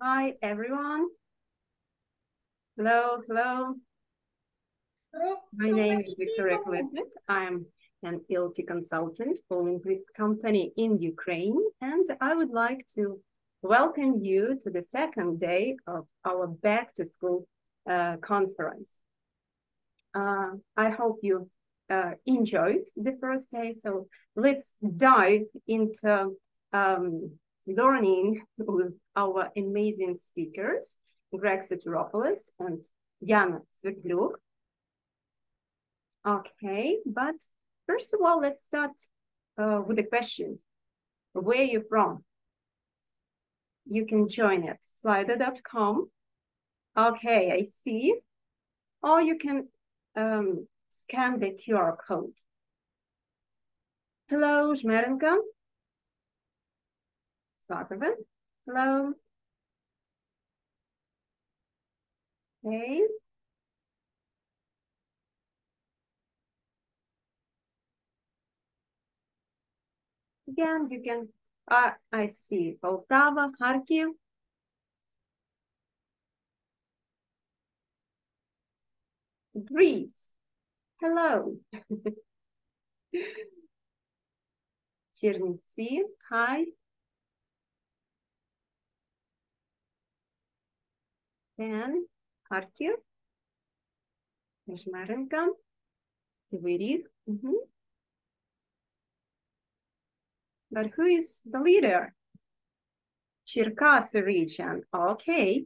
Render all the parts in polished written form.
Hi, everyone. Hello, hello. My name is Victoria Kolesnik. I'm an ILT consultant for linguist company in Ukraine, and I would like to welcome you to the second day of our back to school conference. I hope you enjoyed the first day. So let's dive into learning with our amazing speakers, Greg Sotiropoulos and Yana Svertluk. Okay, but first of all, let's start with a question. Where are you from? You can join at slido.com. Okay, I see. Or you can scan the QR code. Hello, Жмеренко. Svakoven. Hello. Okay. Again, you can, I see Poltava, Kharkiv. Greece. Hello. Chernivtsi. Hi. Then Kharkiv. Жмеренко. Tverih. But who is the leader? Cherkasy region. Okay.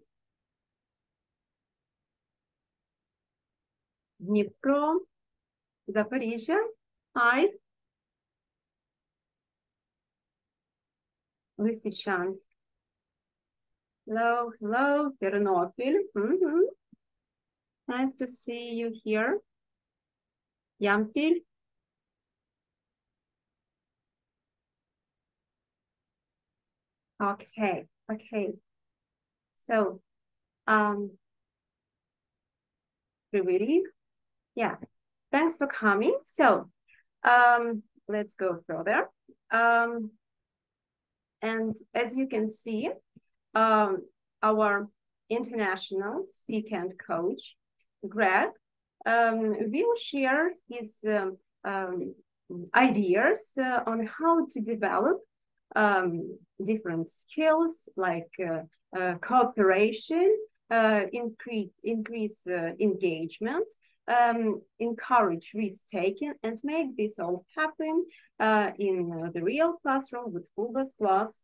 Dnipro. Zaporizhia. Hi. Lysychansk. Hello, hello. Ternopil. Nice to see you here. Yampil. Okay, okay. So, Tverih. Yeah, thanks for coming. So, let's go further. And as you can see, our international speaker and coach, Greg, will share his ideas on how to develop different skills like cooperation, increase engagement, encourage risk-taking, and make this all happen in the real classroom with Fulbus Plus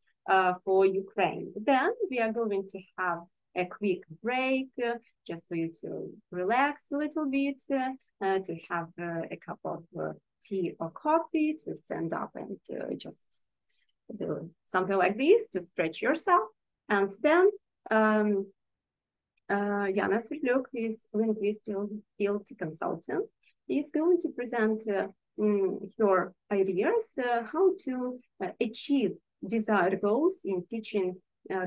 for Ukraine. Then we are going to have a quick break just for you to relax a little bit, to have a cup of tea or coffee, to stand up and just do something like this to stretch yourself. And then Yana Svertluk is linguist field consultant. Is going to present your ideas how to achieve desired goals in teaching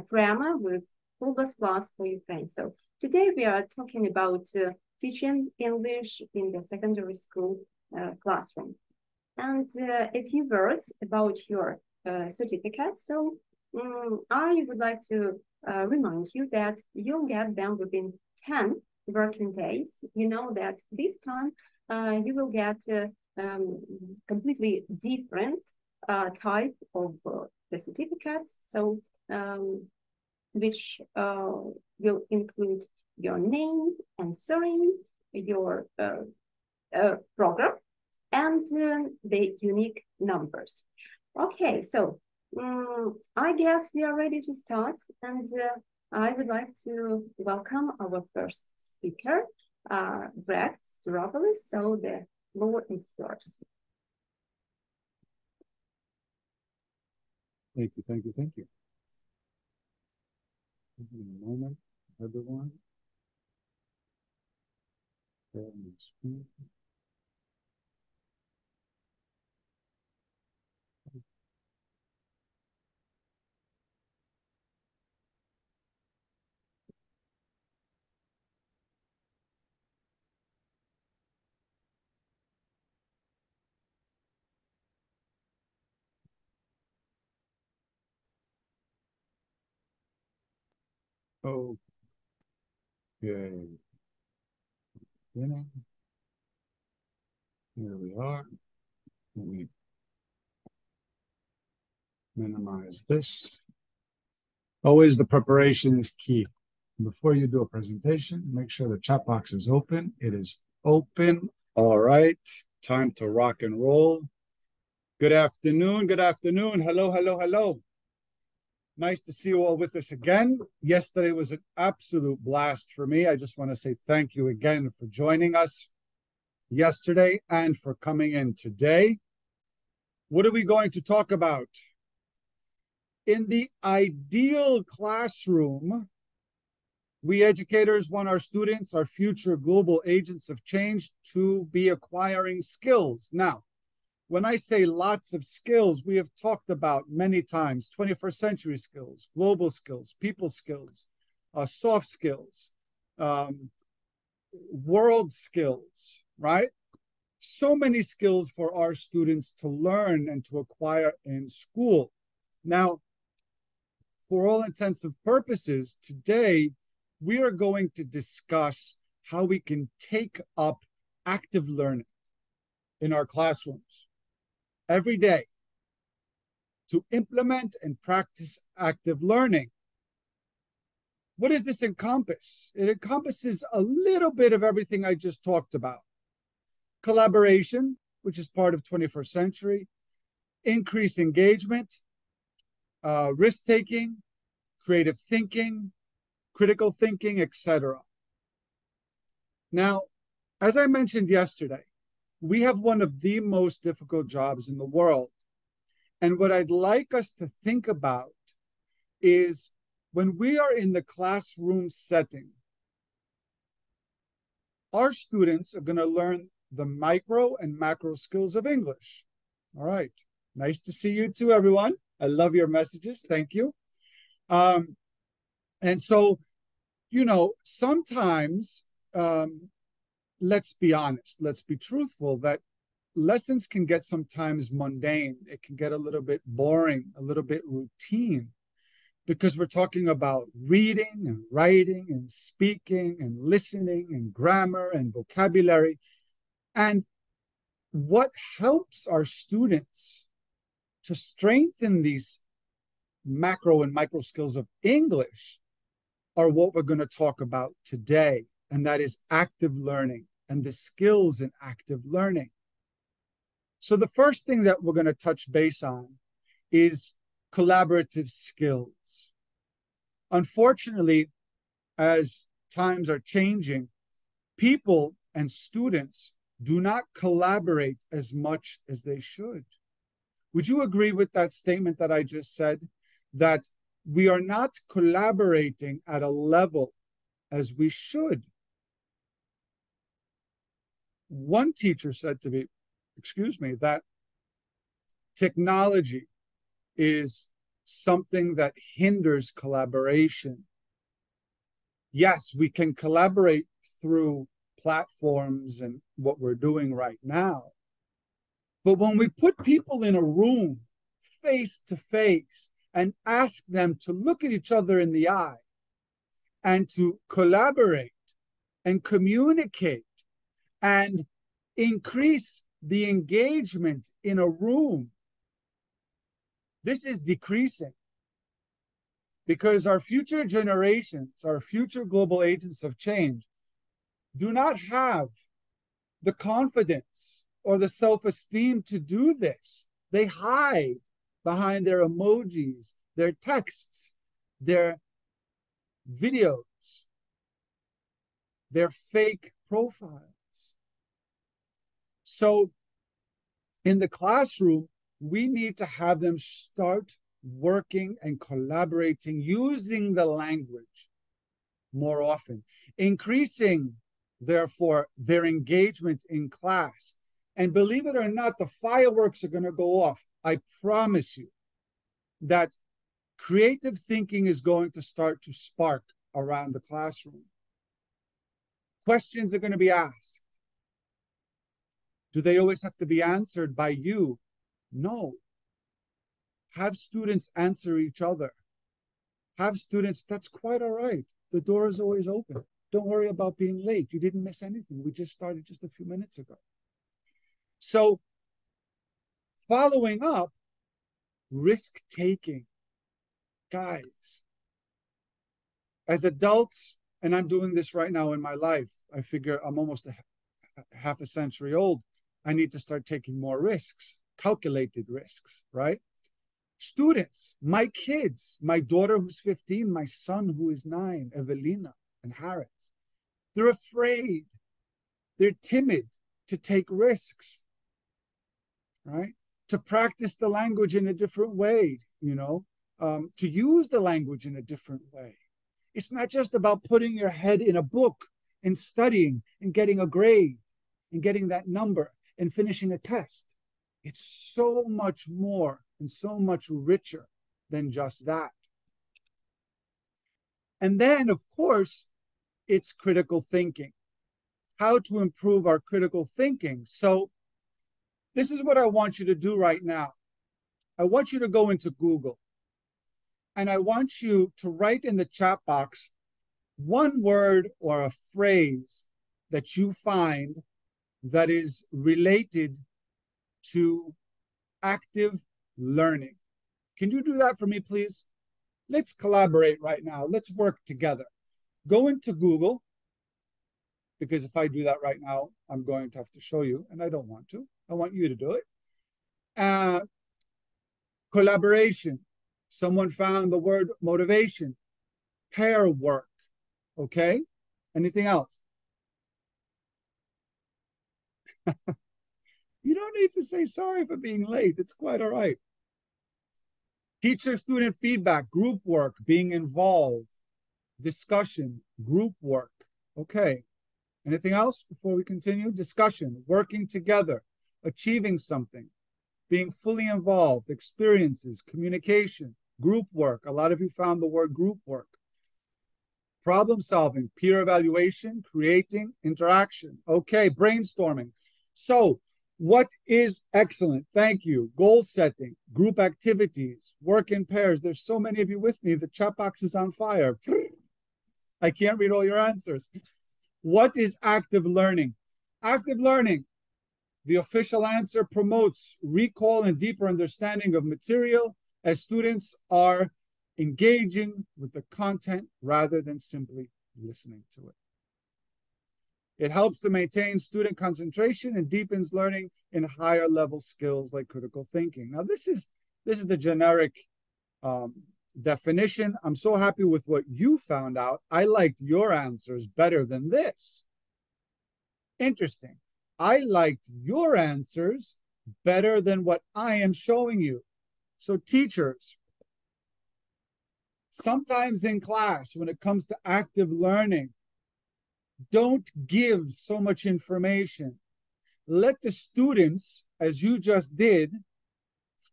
grammar with Fulbus Plus for Ukraine. So today we are talking about teaching English in the secondary school classroom. And a few words about your certificate. So I would like to remind you that you'll get them within 10 working days. You know that this time you will get completely different type of the certificate. So which will include your name and surname, your program, and the unique numbers. Okay, so I guess we are ready to start, and I would like to welcome our first speaker, Greg Sotiropoulos. So the floor is yours. Thank you, thank you, thank you. Give me a moment, everyone. Okay. Beginning. Here we are. Let me minimize this. Always the preparation is key. Before you do a presentation, make sure the chat box is open. It is open. All right. Time to rock and roll. Good afternoon. Good afternoon. Hello, hello, hello. Nice to see you all with us again. Yesterday was an absolute blast for me. I just want to say thank you again for joining us yesterday and for coming in today. What are we going to talk about? In the ideal classroom, we educators want our students, our future global agents of change, to be acquiring skills. Now, when I say lots of skills, we have talked about many times 21st century skills, global skills, people skills, soft skills, world skills, right? So many skills for our students to learn and to acquire in school. Now, for all intents and purposes, today we are going to discuss how we can take up active learning in our classrooms every day to implement and practice active learning. What does this encompass? It encompasses a little bit of everything I just talked about. Collaboration, which is part of 21st century, increased engagement, risk-taking, creative thinking, critical thinking, etc. Now, as I mentioned yesterday, we have one of the most difficult jobs in the world. And what I'd like us to think about is when we are in the classroom setting, our students are going to learn the micro and macro skills of English. All right. Nice to see you too, everyone. I love your messages. Thank you. And so, you know, sometimes, let's be honest, let's be truthful, that lessons can get sometimes mundane. It can get a little bit boring, a little bit routine, because we're talking about reading and writing and speaking and listening and grammar and vocabulary. And what helps our students to strengthen these macro and micro skills of English are what we're going to talk about today. And that is active learning and the skills in active learning. So the first thing that we're going to touch base on is collaborative skills. Unfortunately, as times are changing, people and students do not collaborate as much as they should. Would you agree with that statement that I just said? That we are not collaborating at a level as we should. One teacher said to me, that technology is something that hinders collaboration. Yes, we can collaborate through platforms and what we're doing right now. But when we put people in a room face to face and ask them to look at each other in the eye and to collaborate and communicate and increase the engagement in a room, this is decreasing, because our future generations, our future global agents of change, do not have the confidence or the self-esteem to do this. They hide behind their emojis, their texts, their videos, their fake profiles. So in the classroom, we need to have them start working and collaborating using the language more often, increasing, therefore, their engagement in class. And believe it or not, the fireworks are going to go off. I promise you that creative thinking is going to start to spark around the classroom. Questions are going to be asked. Do they always have to be answered by you? No. Have students answer each other. Have students, that's quite all right. The door is always open. Don't worry about being late. You didn't miss anything. We just started just a few minutes ago. So following up, risk-taking. Guys, as adults, and I'm doing this right now in my life, I figure I'm almost half a century old. I need to start taking more risks, calculated risks, right? Students, my kids, my daughter who's 15, my son who is 9, Evelina and Harris, they're afraid. They're timid to take risks, right? To practice the language in a different way, to use the language in a different way. It's not just about putting your head in a book and studying and getting a grade and getting that number and finishing a test. It's so much more and so much richer than just that. And then, of course, it's critical thinking. How to improve our critical thinking. So this is what I want you to do right now. I want you to go into Google and I want you to write in the chat box one word or a phrase that you find that is related to active learning. Can you do that for me, please? Let's collaborate right now. Let's work together. Go into Google, because if I do that right now, I'm going to have to show you, and I don't want to. I want you to do it. Collaboration. Someone found the word motivation. Pair work. Okay? Anything else? You don't need to say sorry for being late. It's quite all right. Teacher-student feedback, group work, being involved, discussion, group work. Okay. Anything else before we continue? Discussion, working together, achieving something, being fully involved, experiences, communication, group work. A lot of you found the word group work. Problem solving, peer evaluation, creating, interaction. Okay, brainstorming. So what is excellent? Thank you. Goal setting, group activities, work in pairs. There's so many of you with me. The chat box is on fire. I can't read all your answers. What is active learning? Active learning, the official answer, promotes recall and deeper understanding of material as students are engaging with the content rather than simply listening to it. It helps to maintain student concentration and deepens learning in higher level skills like critical thinking. Now, this is the generic definition. I'm so happy with what you found out. I liked your answers better than this. Interesting. I liked your answers better than what I am showing you. So teachers, sometimes in class, when it comes to active learning, don't give so much information. Let the students, as you just did,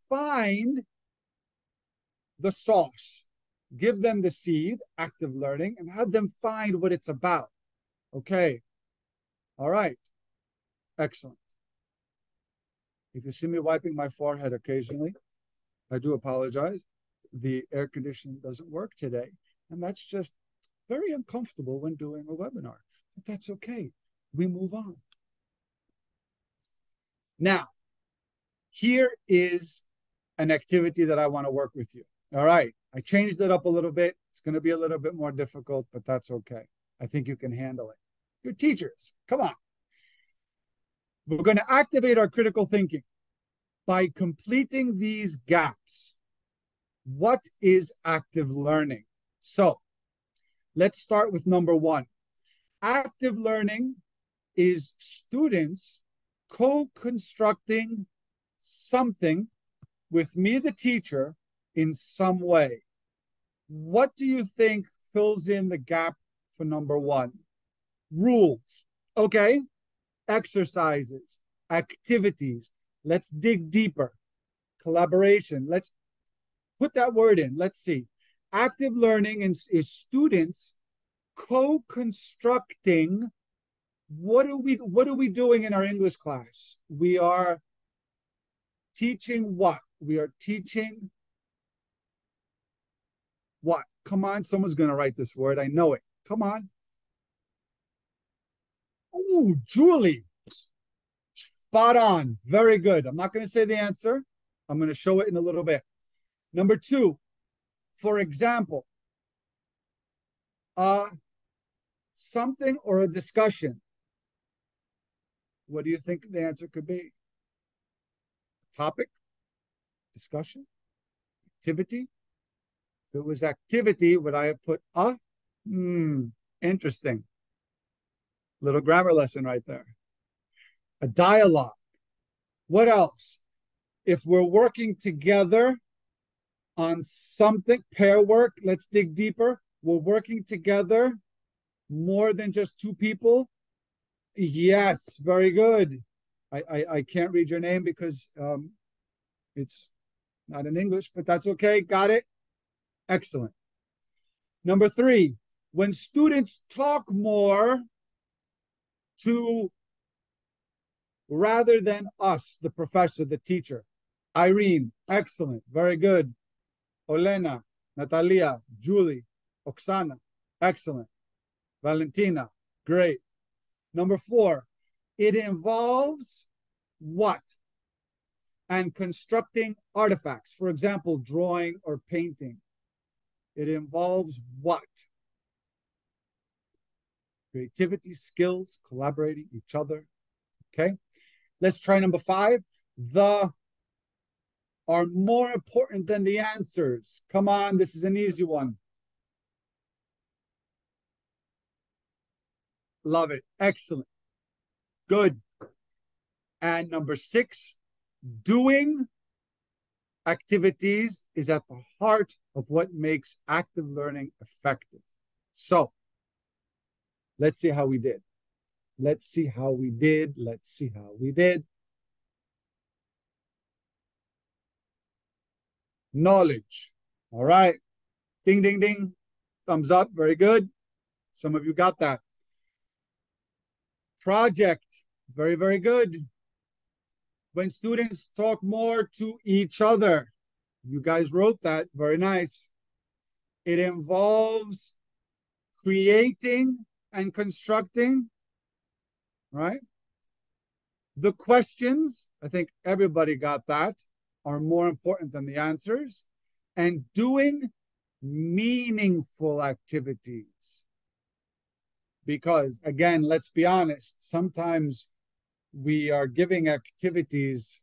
find the sauce. Give them the seed, active learning, and have them find what it's about. Okay. All right. Excellent. If you see me wiping my forehead occasionally, I do apologize. The air conditioning doesn't work today, and that's just very uncomfortable when doing a webinar. But that's okay. We move on. Now, here is an activity that I want to work with you. All right. I changed it up a little bit. It's going to be a little bit more difficult, but that's okay. I think you can handle it. You're teachers. Come on. We're going to activate our critical thinking by completing these gaps. What is active learning? So let's start with number one. Active learning is students co-constructing something with me, the teacher, in some way. What do you think fills in the gap for number one? Rules. Okay. Exercises, activities. Let's dig deeper. Collaboration. Let's put that word in. Let's see. Active learning is students co-constructing. What are we doing in our English class? We are teaching what? We are teaching What? Come on, someone's going to write this word. I know it. Come on. Oh, Julie. Spot on. Very good. I'm not going to say the answer. I'm going to show it in a little bit. Number 2, for example, something or a discussion. What do you think the answer could be? Topic, discussion, activity. If it was activity, would I have put a? Interesting. Little grammar lesson right there. A dialogue. What else? If we're working together on something, pair work, let's dig deeper. We're working together more than just 2 people. Yes, very good. I can't read your name because it's not in English, but that's okay. Got it. Excellent. Number 3, when students talk more to rather than us, the professor, the teacher. Irene, excellent, very good. Olena, Natalia, Julie, Oksana, excellent. Valentina, great. Number 4, it involves what? And constructing artifacts, for example, drawing or painting. It involves what? Creativity, skills, collaborating each other. Okay, let's try number 5. The are more important than the answers. Come on, this is an easy one. Love it. Excellent. Good. And number 6, doing activities is at the heart of what makes active learning effective. So let's see how we did. Let's see how we did. Let's see how we did. Knowledge. All right. Ding, ding, ding. Thumbs up. Very good. Some of you got that. Project. Very, very good. When students talk more to each other. You guys wrote that. Very nice. It involves creating and constructing. Right? The questions, I think everybody got that, are more important than the answers. And doing meaningful activities. Because, again, let's be honest, sometimes we are giving activities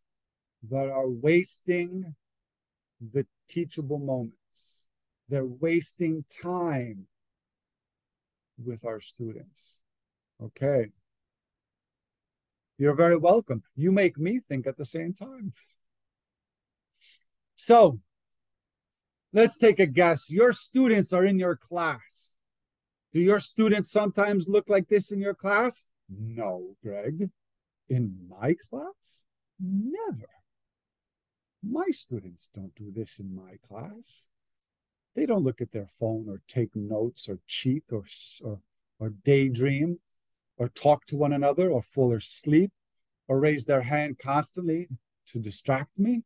that are wasting the teachable moments. They're wasting time with our students. Okay. You're very welcome. You make me think at the same time. So, let's take a guess. Your students are in your class. Do your students sometimes look like this in your class? No, Greg. In my class? Never. My students don't do this in my class. They don't look at their phone or take notes or cheat or daydream or talk to one another or fall asleep or raise their hand constantly to distract me.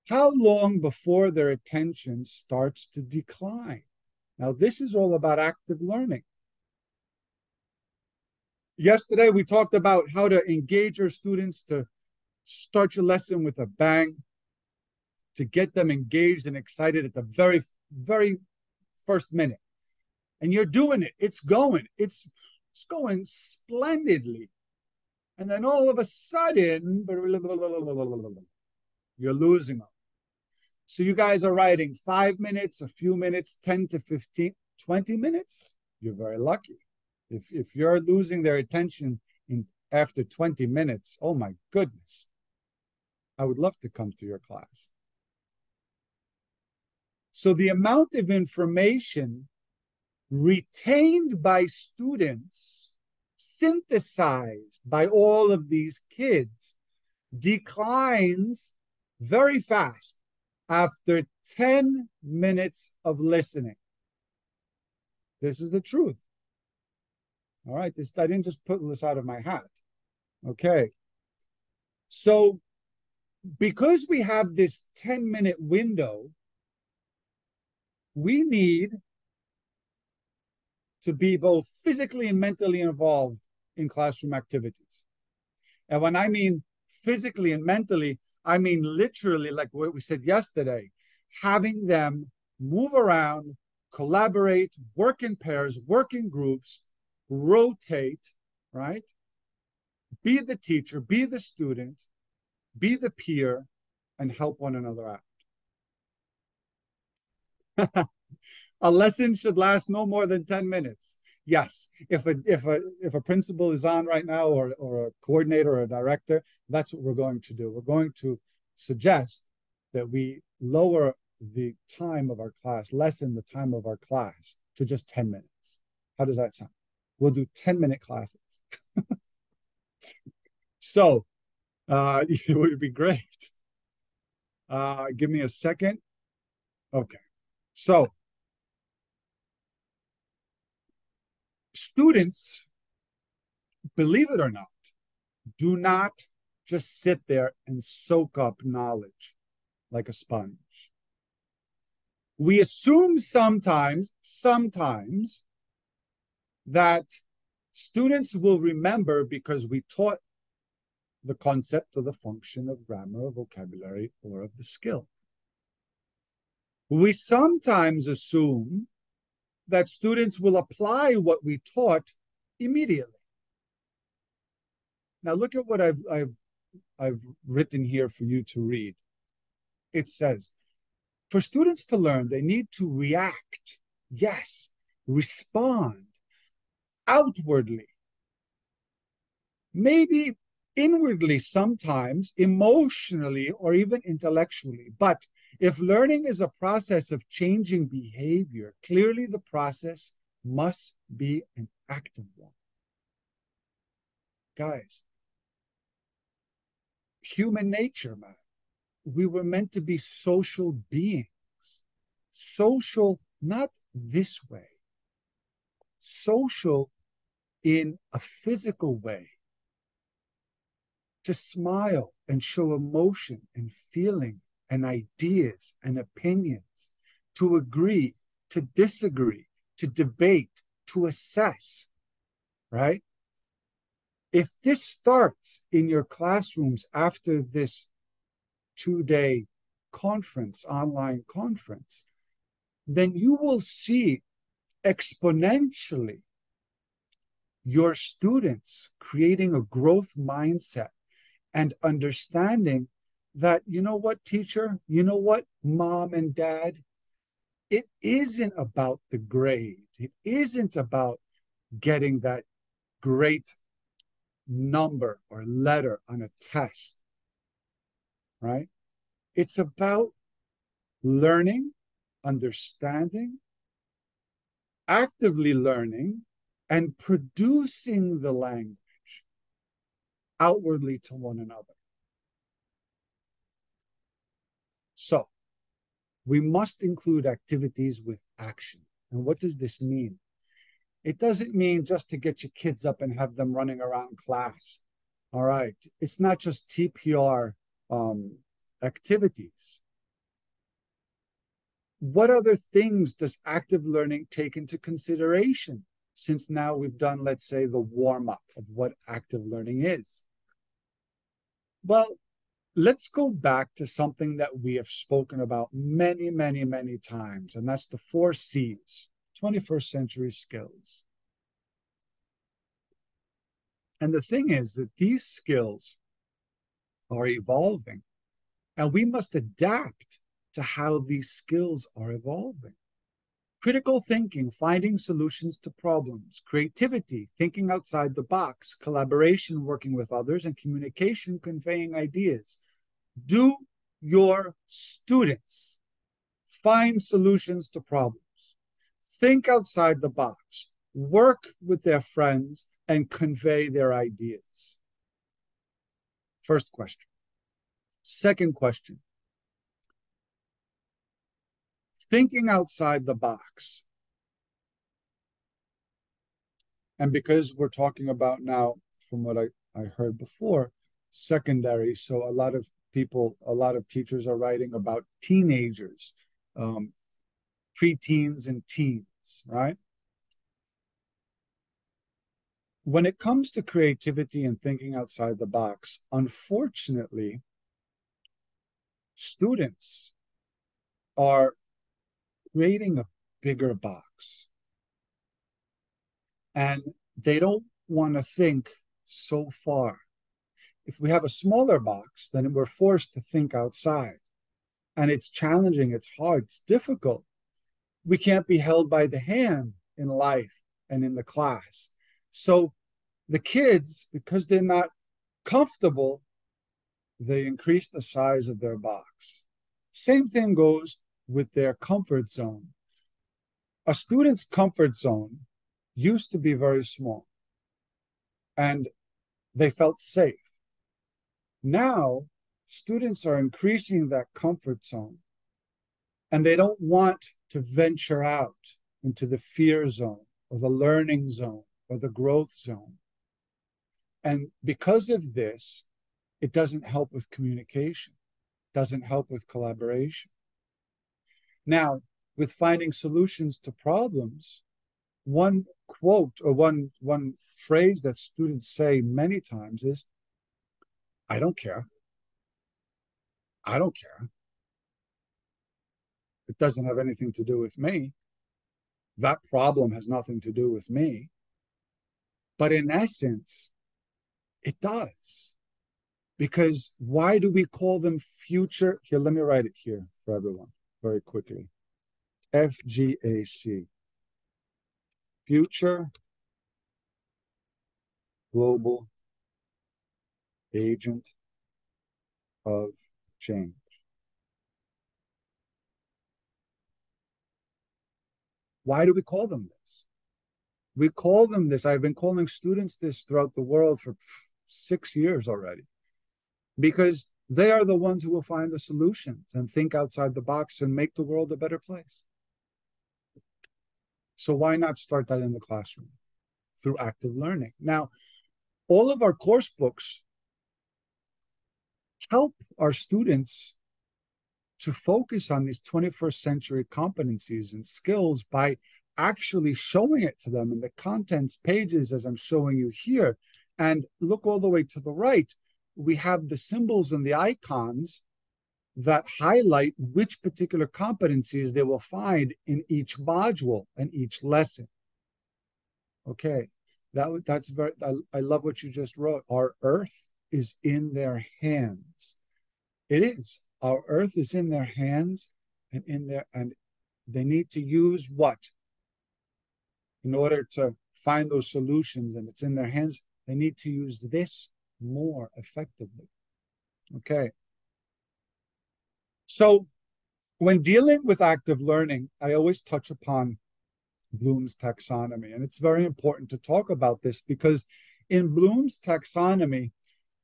How long before their attention starts to decline? Now, this is all about active learning. Yesterday, we talked about how to engage your students to start your lesson with a bang, to get them engaged and excited at the very, very first minute. And you're doing it. It's going. It's going splendidly. And then all of a sudden, you're losing them. So you guys are writing 5 minutes, a few minutes, 10 to 15, 20 minutes. You're very lucky. If you're losing their attention after 20 minutes, oh my goodness, I would love to come to your class. So the amount of information retained by students, synthesized by all of these kids, declines very fast after 10 minutes of listening. This is the truth. All right, I didn't just put this out of my hat. Okay. So because we have this 10-minute window, we need to be both physically and mentally involved in classroom activities. And when I mean physically and mentally, I mean literally, like what we said yesterday, having them move around, collaborate, work in pairs, work in groups, rotate, right? Be the teacher, be the student, be the peer, and help one another out. A lesson should last no more than 10 minutes. Yes, if a principal is on right now, or a coordinator or a director, that's what we're going to do. We're going to suggest that we lower the time of our class, lessen the time of our class to just 10 minutes. How does that sound? We'll do 10-minute classes. So it would be great. Give me a second. Okay. So students, believe it or not, do not just sit there and soak up knowledge like a sponge. We assume sometimes that students will remember because we taught the concept or the function of grammar or vocabulary or of the skill. We sometimes assume that students will apply what we taught immediately. Now look at what I've written here for you to read. It says, for students to learn, they need to react, yes, respond outwardly, maybe inwardly sometimes, emotionally, or even intellectually. But if learning is a process of changing behavior, clearly the process must be an active one. Guys, human nature, man. We were meant to be social beings. Social, not this way. Social in a physical way. To smile and show emotion and feeling and ideas and opinions. To agree, to disagree, to debate, to assess, right? If this starts in your classrooms after this 2-day conference, online conference, then you will see exponentially your students creating a growth mindset and understanding that, you know what, teacher, you know what, mom and dad, it isn't about the grade. It isn't about getting that great number or letter on a test, right? It's about learning, understanding, actively learning, and producing the language outwardly to one another. So we must include activities with action. And what does this mean? It doesn't mean just to get your kids up and have them running around class. All right. It's not just TPR activities. What other things does active learning take into consideration? Since now we've done, let's say, the warm-up of what active learning is. Well, let's go back to something that we have spoken about many, many, many times, and that's the 4 C's, 21st century skills. And the thing is that these skills are evolving, and we must adapt to how these skills are evolving. Critical thinking, finding solutions to problems, creativity, thinking outside the box, collaboration, working with others, and communication, conveying ideas. Do your students find solutions to problems, think outside the box, work with their friends, and convey their ideas? First question. Second question. Thinking outside the box. And because we're talking about now, from what I heard before, secondary, so a lot of people, a lot of teachers are writing about teenagers. preteens and teens, right? When it comes to creativity and thinking outside the box, unfortunately, students are creating a bigger box. And they don't want to think so far. If we have a smaller box, then we're forced to think outside. And it's challenging, it's hard, it's difficult. We can't be held by the hand in life and in the class. So the kids, because they're not comfortable, they increase the size of their box. Same thing goes with their comfort zone. A student's comfort zone used to be very small and they felt safe. Now, students are increasing that comfort zone and they don't want to venture out into the fear zone or the learning zone or the growth zone. And because of this, it doesn't help with communication, doesn't help with collaboration. Now, with finding solutions to problems, one quote or one phrase that students say many times is, I don't care. I don't care. It doesn't have anything to do with me. That problem has nothing to do with me. But in essence, it does. Because why do we call them future? Here, let me write it here for everyone very quickly. FGAC. Future Global Agent of Change. Why do we call them this? We call them this. I've been calling students this throughout the world for 6 years already, because they are the ones who will find the solutions and think outside the box and make the world a better place. So why not start that in the classroom through active learning? Now, all of our course books help our students to focus on these 21st century competencies and skills by actually showing it to them in the contents pages, as I'm showing you here. And look all the way to the right. We have the symbols and the icons that highlight which particular competencies they will find in each module and each lesson. Okay, that's very, I love what you just wrote. Our earth is in their hands. It is. Our earth is in their hands and they need to use what? In order to find those solutions, and it's in their hands, they need to use this more effectively. Okay. So when dealing with active learning, I always touch upon Bloom's taxonomy. And it's very important to talk about this because in Bloom's taxonomy,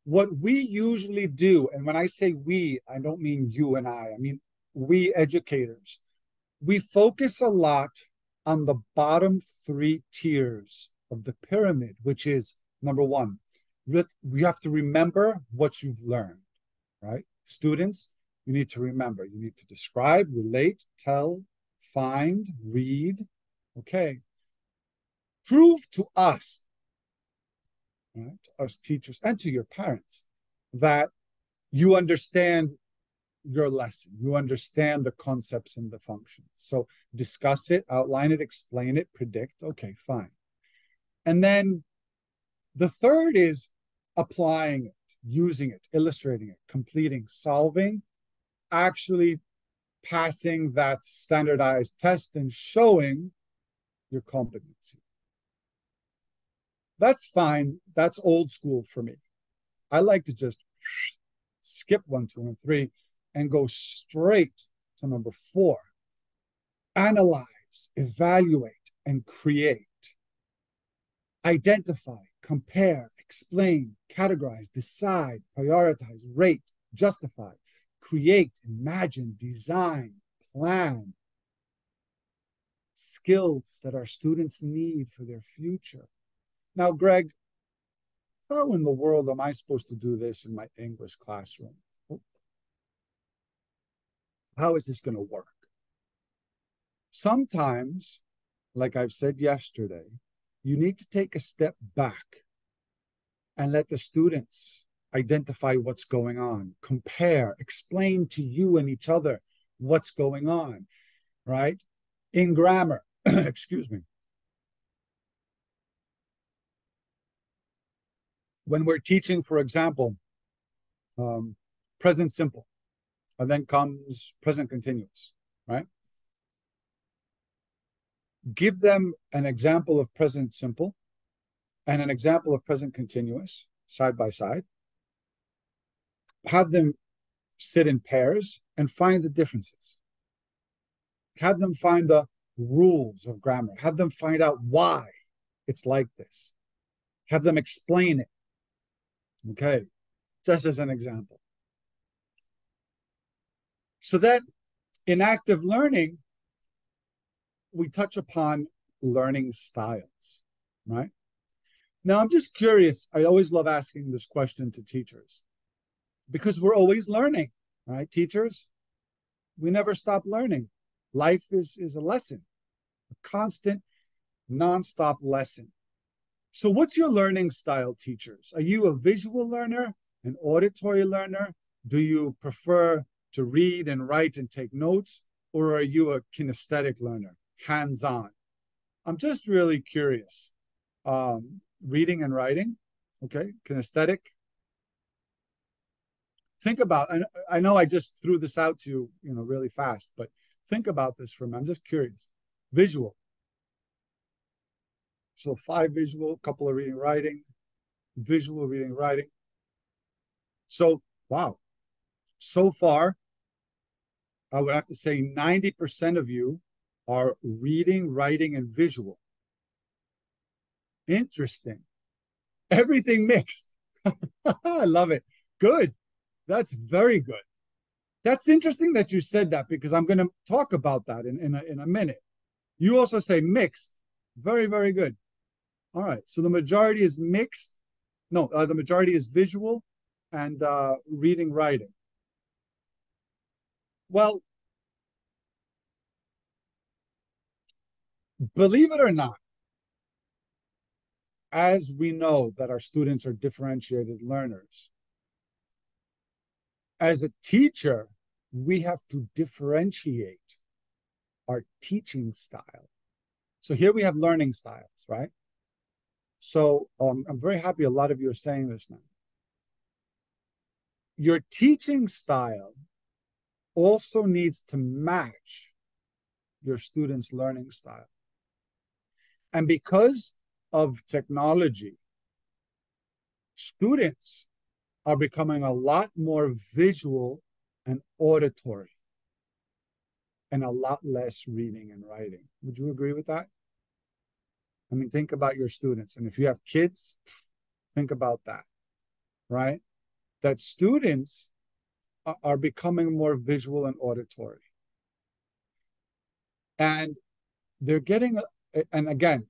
what we usually do, and when I say we, I don't mean you and I mean we educators, we focus a lot on the bottom 3 tiers of the pyramid, which is number 1, we have to remember what you've learned, right? Students, you need to remember. You need to describe, relate, tell, find, read. Okay. Prove to us, right, to us teachers and to your parents, that you understand your lesson. You understand the concepts and the functions. So discuss it, outline it, explain it, predict. Okay, fine. And then the third is applying it, using it, illustrating it, completing, solving, actually passing that standardized test and showing your competency. That's fine. That's old school for me. I like to just skip 1, 2, and 3 and go straight to number 4. Analyze, evaluate, and create. Identify, compare, explain, categorize, decide, prioritize, rate, justify, create, imagine, design, plan. Skills that our students need for their future. Now, Greg, how in the world am I supposed to do this in my English classroom? How is this going to work? sometimes, like I've said yesterday, you need to take a step back and let the students identify what's going on, compare, explain to you and each other what's going on, right? In grammar, excuse me. When we're teaching, for example, present simple, and then comes present continuous, right? Give them an example of present simple and an example of present continuous side by side. Have them sit in pairs and find the differences. Have them find the rules of grammar. Have them find out why it's like this. Have them explain it. Okay, just as an example. So then in active learning, we touch upon learning styles, right? Now, I'm just curious. I always love asking this question to teachers because we're always learning, right? Teachers, we never stop learning. Life is a lesson, a constant, nonstop lesson. So what's your learning style, teachers? Are you a visual learner, an auditory learner? Do you prefer to read and write and take notes? Or are you a kinesthetic learner, hands-on? I'm just really curious. Reading and writing, okay, kinesthetic. Think about, I know I just threw this out to you, really fast, but think about this for a minute. I'm just curious. Visual. So 5 visual, couple of reading, writing, visual, reading, writing. So, wow. So far, I would have to say 90% of you are reading, writing, and visual. Interesting. Everything mixed. I love it. Good. That's very good. That's interesting that you said that because I'm going to talk about that in a minute. You also say mixed. Very, very good. All right. So the majority is mixed. No, the majority is visual and reading, writing. Well, believe it or not, as we know that our students are differentiated learners, as a teacher, we have to differentiate our teaching style. So here we have learning styles, right? So I'm very happy a lot of you are saying this now. Your teaching style also needs to match your students' learning style. And because of technology, students are becoming a lot more visual and auditory and a lot less reading and writing. Would you agree with that? I mean, think about your students. And if you have kids, think about that, right? That students are becoming more visual and auditory. And they're getting, and again,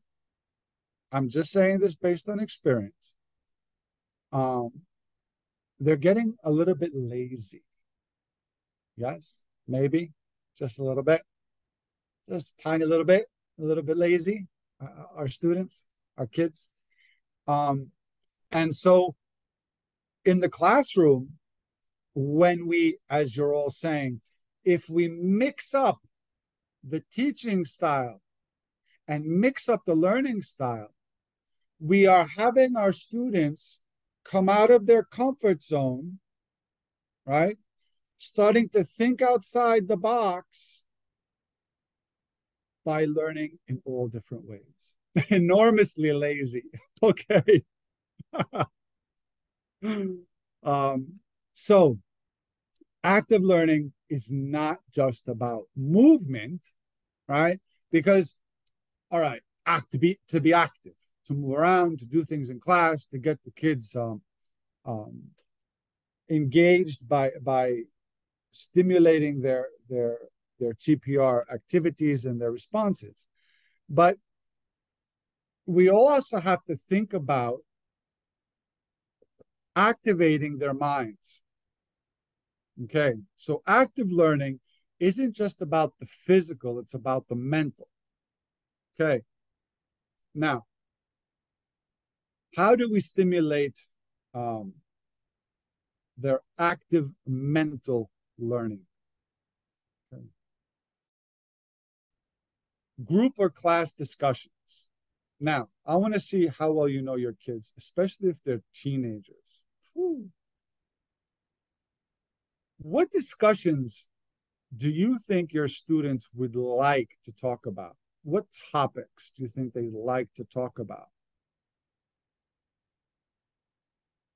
I'm just saying this based on experience. They're getting a little bit lazy. Yes, maybe just a little bit, just a tiny little bit, a little bit lazy. Our students, our kids. And so in the classroom, when we, as you're all saying, if we mix up the teaching style and mix up the learning style, we are having our students come out of their comfort zone, right? Starting to think outside the box by learning in all different ways. Enormously lazy, okay? So active learning is not just about movement, right? Because, all right, to be active, to move around, to do things in class, to get the kids engaged by stimulating their TPR activities and their responses. But we also have to think about activating their minds. Okay, so active learning isn't just about the physical, it's about the mental. Okay. Now, how do we stimulate their active mental learning? Okay. Group or class discussions. Now, I want to see how well you know your kids, especially if they're teenagers. Whew. What discussions do you think your students would like to talk about? What topics do you think they like to talk about?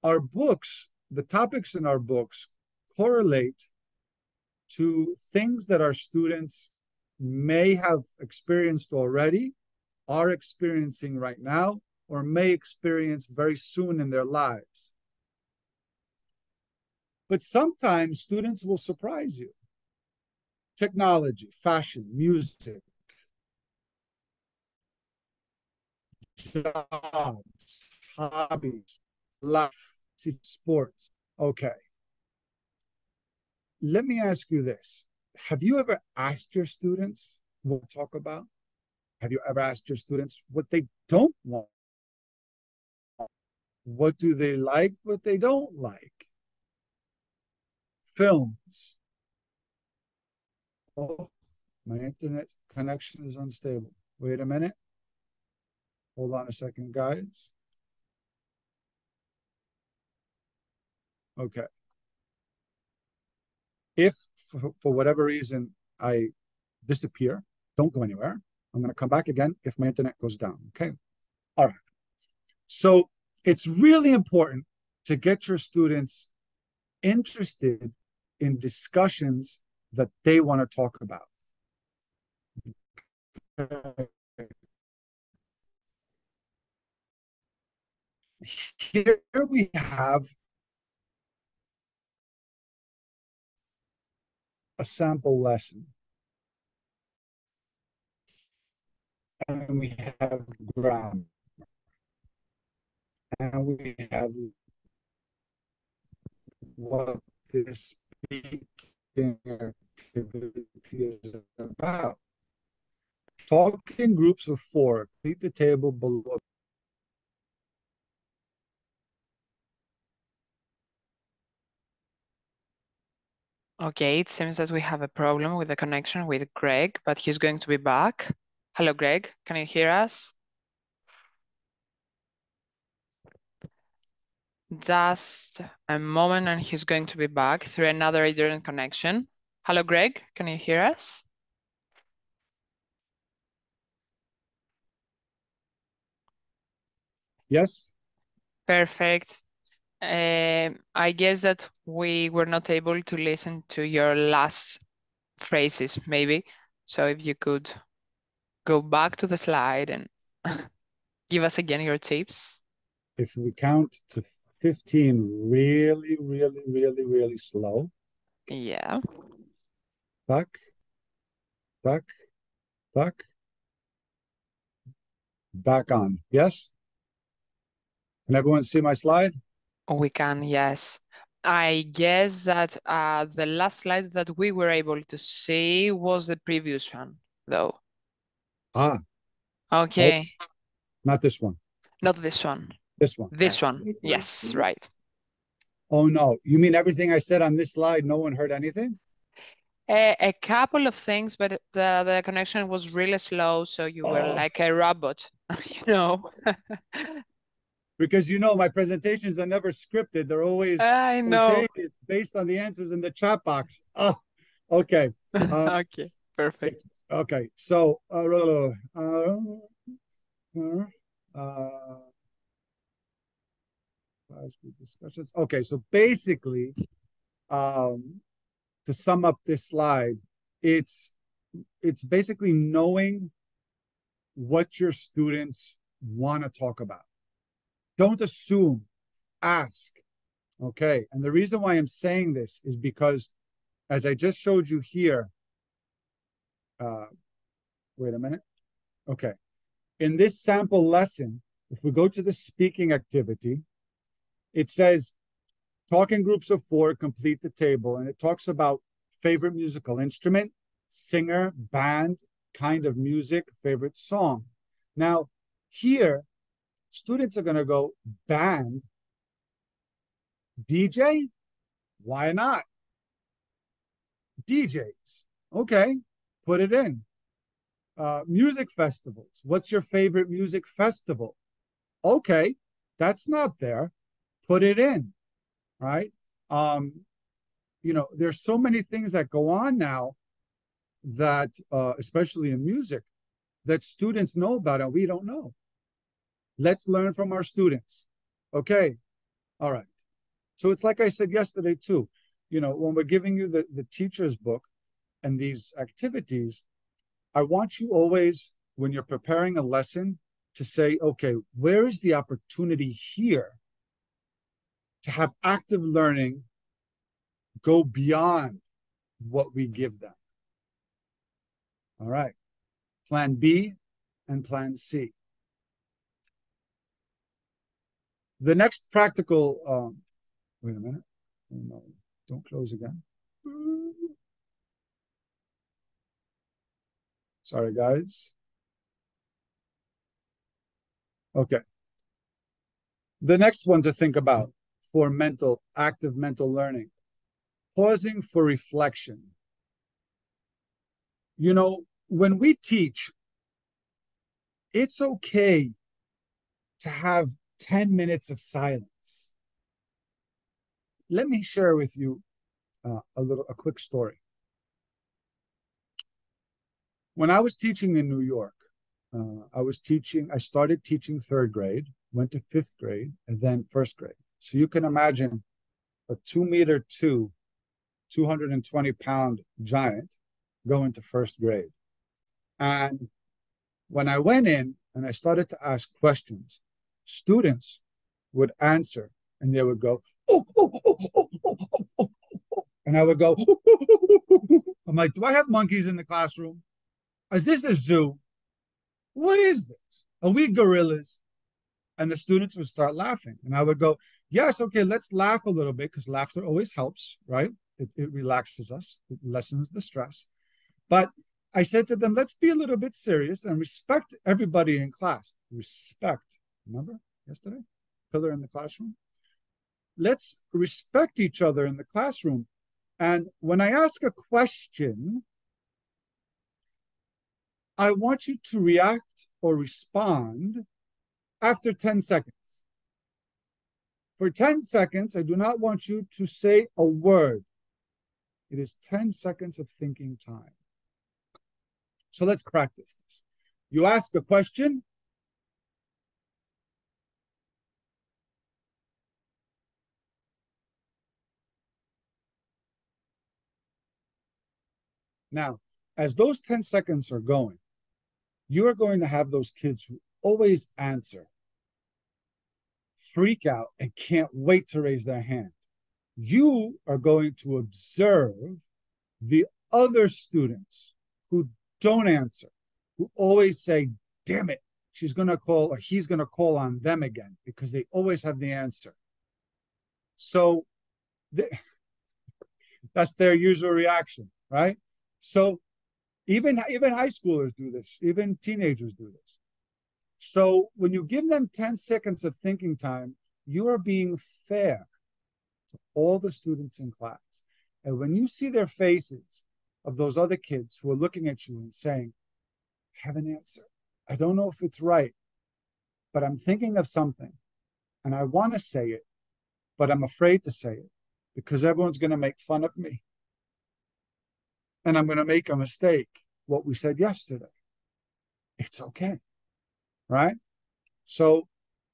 Our books, the topics in our books correlate to things that our students may have experienced already, are experiencing right now, or may experience very soon in their lives. But sometimes students will surprise you. Technology, fashion, music, jobs, hobbies, life, sports. Okay. Let me ask you this. Have you ever asked your students what to talk about? Have you ever asked your students what they don't want? What do they like, what they don't like? Films. Oh, my internet connection is unstable. Wait a minute. Hold on a second, guys. Okay. If for whatever reason I disappear, don't go anywhere. I'm going to come back again if my internet goes down. Okay. All right. So it's really important to get your students interested in discussions that they want to talk about. Here we have a sample lesson. And we have grammar. And we have what this speaking activity is about. Talk in groups of 4. Complete the table below. Okay, it seems that we have a problem with the connection with Greg, but he's going to be back. Hello, Greg. Can you hear us? Just a moment and he's going to be back through another internet connection. Hello, Greg. Can you hear us? Yes. Perfect. I guess that we were not able to listen to your last phrases, maybe. So if you could go back to the slide and give us again your tips. If we count to 15 really, really, really, really slow. Yeah. Back, back, back, back on. Yes? Can everyone see my slide? We can, yes. I guess that the last slide that we were able to see was the previous one, though. Ah. Okay. Oh, not this one. Not this one. This one. This one. Yes, right. Oh, no. You mean everything I said on this slide, no one heard anything? A couple of things, but the connection was really slow, so you were like a robot, you know. Because my presentations are never scripted. They're always I know. based on the answers in the chat box. Oh, okay. Okay, perfect. Okay, so discussions. Okay, so basically, to sum up this slide, it's basically knowing what your students want to talk about. Don't assume, ask. Okay, and the reason why I'm saying this is because, as I just showed you here, wait a minute. Okay, in this sample lesson, if we go to the speaking activity, it says, talk in groups of 4, complete the table, and it talks about favorite musical instrument, singer, band, kind of music, favorite song. Now, here, students are going to go band, DJ, why not? DJs, okay, put it in. Music festivals, what's your favorite music festival? Okay, that's not there, put it in, right? There's so many things that go on now that, especially in music, that students know about and we don't know. Let's learn from our students. Okay, all right. So it's like I said yesterday too, when we're giving you the teacher's book and these activities, I want you always, when you're preparing a lesson, to say, okay, where is the opportunity here to have active learning go beyond what we give them? All right. Plan B and Plan C. The next practical, wait a minute. Oh, no, don't close again. Sorry, guys. Okay. The next one to think about for active mental learning, pausing for reflection. When we teach, it's okay to have 10 minutes of silence. Let me share with you a quick story. When I was teaching in New York, I started teaching 3rd grade, went to 5th grade, and then 1st grade. So you can imagine a 2'2", 220-pound giant going to 1st grade. And when I went in and I started to ask questions, students would answer and they would go, oh, oh, oh, oh, oh, oh, oh, oh. And I would go, oh, oh, oh, oh. I'm like, do I have monkeys in the classroom? Is this a zoo? What is this? Are we gorillas? And the students would start laughing. And I would go, yes, okay, let's laugh a little bit, because laughter always helps, right? It relaxes us. It lessens the stress. But I said to them, let's be a little bit serious and respect everybody in class. Respect. Remember yesterday? Pillar in the classroom. Let's respect each other in the classroom. And when I ask a question, I want you to react or respond after 10 seconds. For 10 seconds, I do not want you to say a word. It is 10 seconds of thinking time. So let's practice this. You ask a question. Now, as those 10 seconds are going, you are going to have those kids who always answer, freak out, and can't wait to raise their hand. You are going to observe the other students who don't answer, who always say, damn it, she's going to call or he's going to call on them again, because they always have the answer. So that's their usual reaction, right? So even high schoolers do this, even teenagers do this. So when you give them 10 seconds of thinking time, you are being fair to all the students in class. And when you see their faces of those other kids who are looking at you and saying, I have an answer. I don't know if it's right, but I'm thinking of something and I want to say it, but I'm afraid to say it because everyone's going to make fun of me. And I'm going to make a mistake, what we said yesterday. It's okay, right? So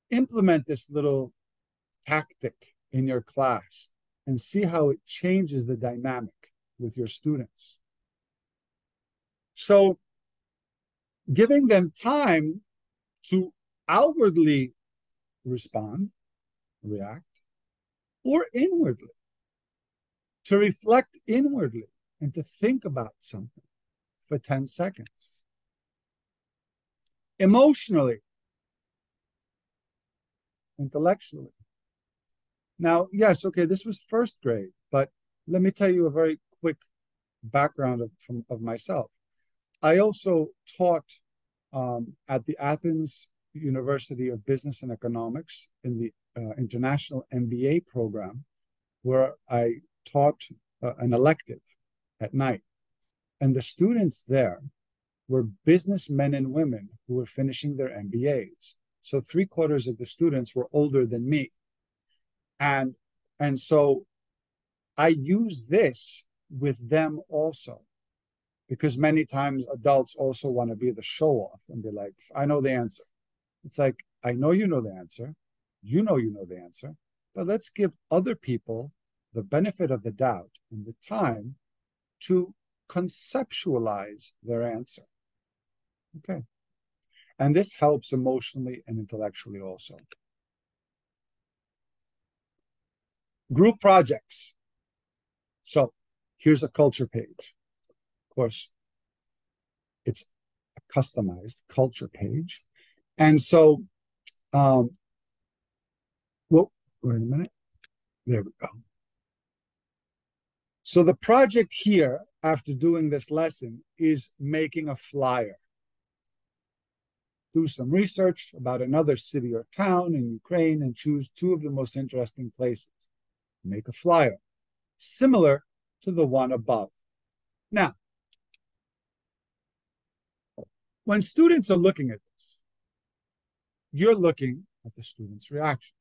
implement this little tactic in your class and see how it changes the dynamic with your students. So giving them time to outwardly respond, react, or inwardly, to reflect inwardly and to think about something for 10 seconds. Emotionally, intellectually. Now, yes, okay, this was 1st grade, but let me tell you a very quick background of myself. I also taught at the Athens University of Business and Economics in the International MBA program, where I taught an elective at night. And the students there were businessmen and women who were finishing their MBAs. So 3/4 of the students were older than me. And so I use this with them also, because many times adults also want to be the show off and be like, I know the answer. It's like, I know you know the answer. You know the answer. But let's give other people the benefit of the doubt and the time to conceptualize their answer. Okay. And this helps emotionally and intellectually also. Group projects. So here's a culture page. Of course, it's a customized culture page. And so, well, wait a minute. There we go. So the project here, after doing this lesson, is making a flyer. Do some research about another city or town in Ukraine and choose 2 of the most interesting places. Make a flyer, similar to the one above. Now, when students are looking at this, you're looking at the student's reaction.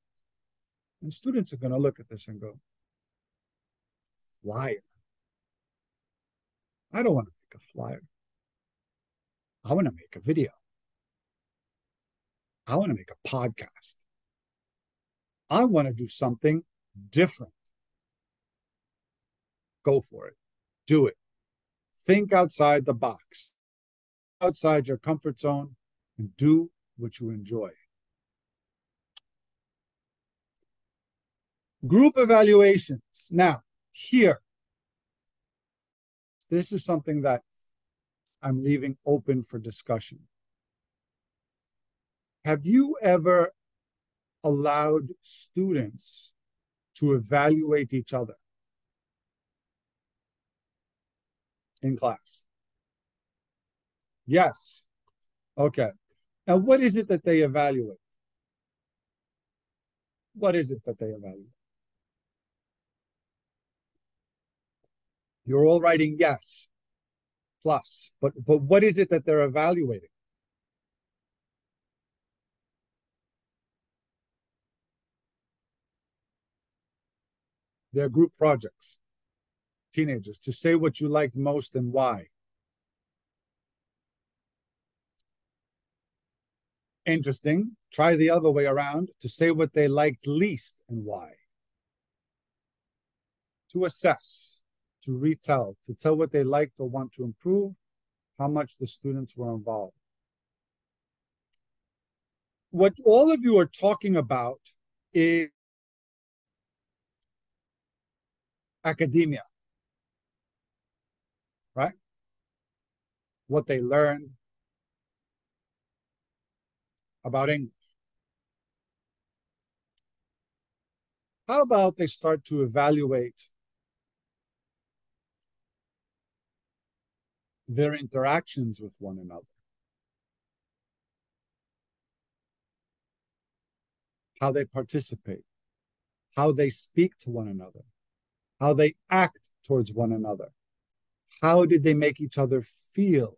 And students are going to look at this and go, flyer? I don't want to make a flyer. I want to make a video. I want to make a podcast. I want to do something different. Go for it. Do it. Think outside the box, outside your comfort zone, and do what you enjoy. Group evaluations. Now, here, this is something that I'm leaving open for discussion. Have you ever allowed students to evaluate each other in class? Yes. Okay. Now, what is it that they evaluate? What is it that they evaluate? You're all writing yes, plus, but what is it that they're evaluating? Their group projects, teenagers, to say what you liked most and why. Interesting. Try the other way around, to say what they liked least and why. To assess, to retell, to tell what they liked or want to improve, how much the students were involved. What all of you are talking about is academia, right? What they learned about English. How about they start to evaluate their interactions with one another? How they participate, how they speak to one another, how they act towards one another. How did they make each other feel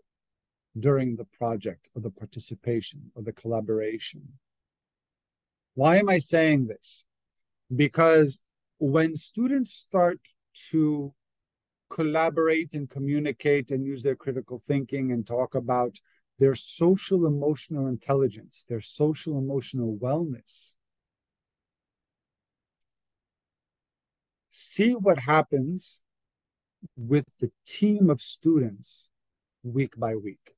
during the project or the participation or the collaboration? Why am I saying this? Because when students start to collaborate and communicate and use their critical thinking and talk about their social emotional intelligence, their social emotional wellness, see what happens with the team of students week by week.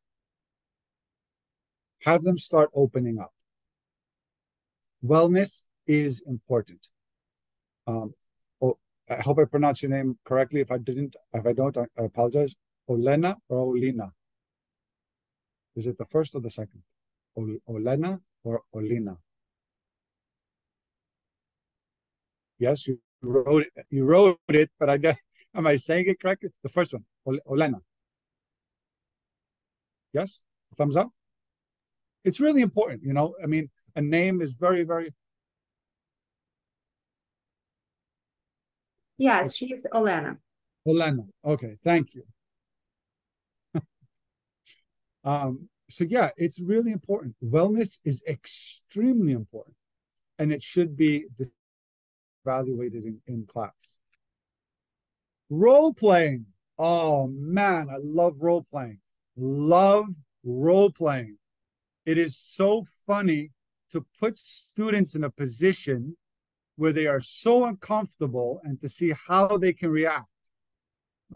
Have them start opening up. Wellness is important. I hope I pronounced your name correctly. If I don't, I apologize. Olena or Olina? Is it the first or the second? Olena or Olina? Yes, you wrote it, but am I saying it correctly? The first one. Olena. Yes? Thumbs up? It's really important, you know? I mean, a name is very, very... Yes, she is Olena. Olena. Okay, thank you. So yeah, it's really important. Wellness is extremely important, and it should be evaluated in class. Role playing. Oh man, I love role playing. Love role playing. It is so funny to put students in a position where they are so uncomfortable and to see how they can react.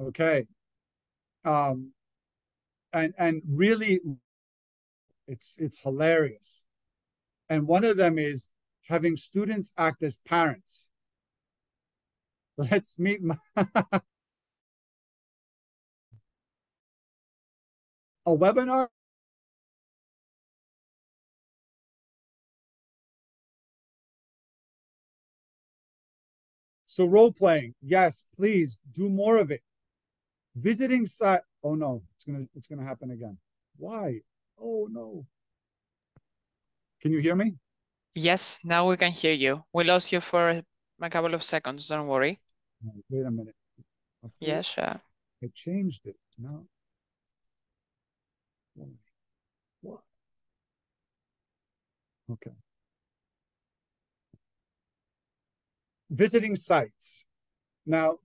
Okay. And really it's hilarious. And one of them is having students act as parents. Let's meet a webinar. So role playing, yes, please do more of it. Visiting site. Oh no, it's gonna happen again. Why? Oh no. Can you hear me? Yes, now we can hear you. We lost you for a couple of seconds, don't worry. Wait a minute. Yeah, sure. I changed it. No. What? Okay. Visiting sites. Now,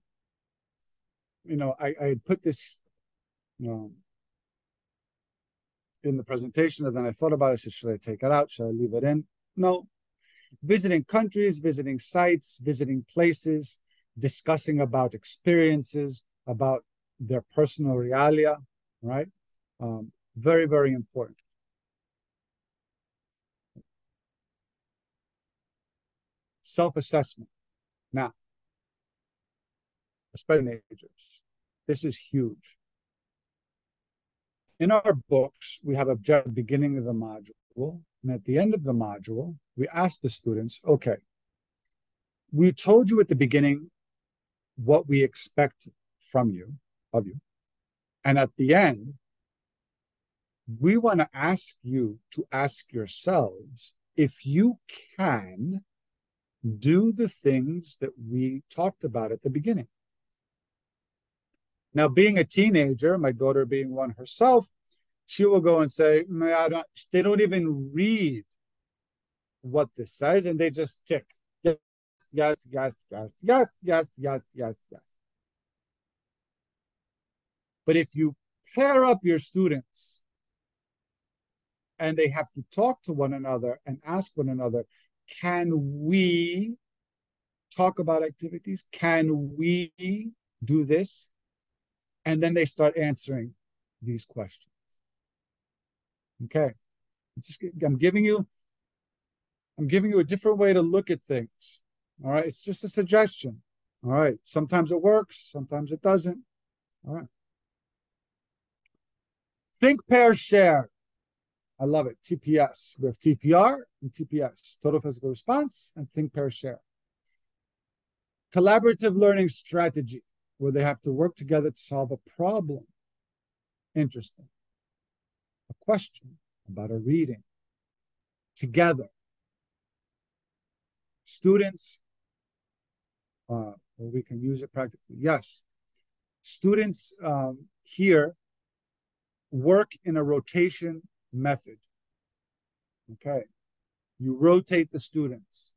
you know, I put this in the presentation, and then I thought about it. I said, should I take it out? Should I leave it in? No. Visiting countries, visiting sites, visiting places, discussing about experiences, about their personal realia, right? Very, very important. Self-assessment. Now, especially teenagers, this is huge. In our books, we have objective beginning of the module, and at the end of the module, we ask the students, okay, we told you at the beginning what we expect from you, of you, and at the end, we want to ask you to ask yourselves if you can do the things that we talked about at the beginning. Now, being a teenager, my daughter being one herself, she will go and say, they don't even read what this says, and they just tick. Yes, yes, yes, yes, yes, yes, yes, yes, yes. But if you pair up your students and they have to talk to one another and ask one another, can we talk about activities? Can we do this? And then they start answering these questions. Okay. I'm giving you a different way to look at things. All right. It's just a suggestion. All right. Sometimes it works, sometimes it doesn't. All right. Think, pair, share. I love it. TPS. We have TPR and TPS, total physical response, and think, pair, share. Collaborative learning strategy, where they have to work together to solve a problem. Interesting. A question about a reading. Together. Students, well, we can use it practically. Yes. Students here work in a rotation method. Okay. You rotate the students.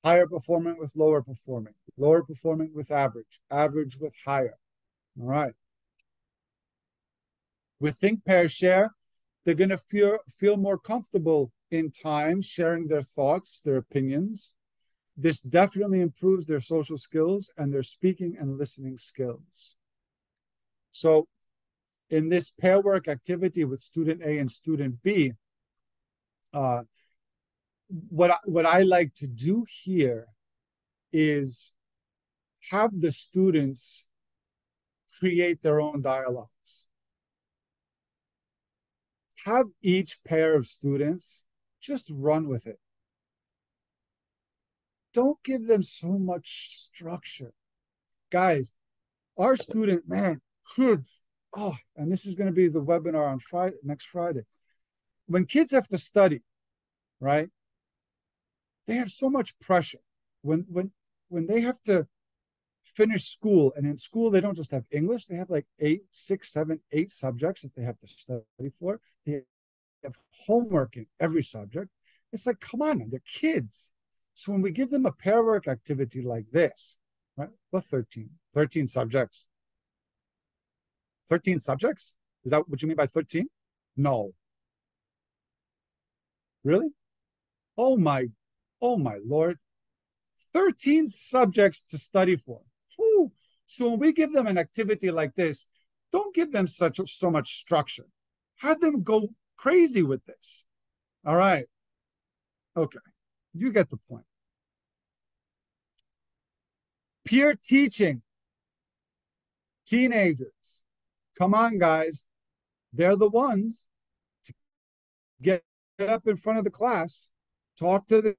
Higher performing with lower performing with average, average with higher. All right. With think, pair, share, they're going to feel more comfortable in time sharing their thoughts, their opinions. This definitely improves their social skills and their speaking and listening skills. So in this pair work activity with student A and student B, what I like to do here is have the students create their own dialogues. Have each pair of students just run with it. Don't give them so much structure. Guys, our student, man, Kids, oh, and this is going to be the webinar on Friday, next Friday. When kids have to study, right? They have so much pressure. When they have to finish school, and in school they don't just have English, they have like 8, 6, 7, 8 subjects that they have to study for. They have homework in every subject. It's like, come on, they're kids. So when we give them a pair work activity like this, right? What 13? 13 subjects. 13 subjects? Is that what you mean by 13? No. Really? Oh my Lord. 13 subjects to study for. Whew. So when we give them an activity like this, don't give them so much structure. Have them go crazy with this. All right. Okay. You get the point. Peer teaching. Teenagers. Come on, guys. They're the ones to get up in front of the class, talk to the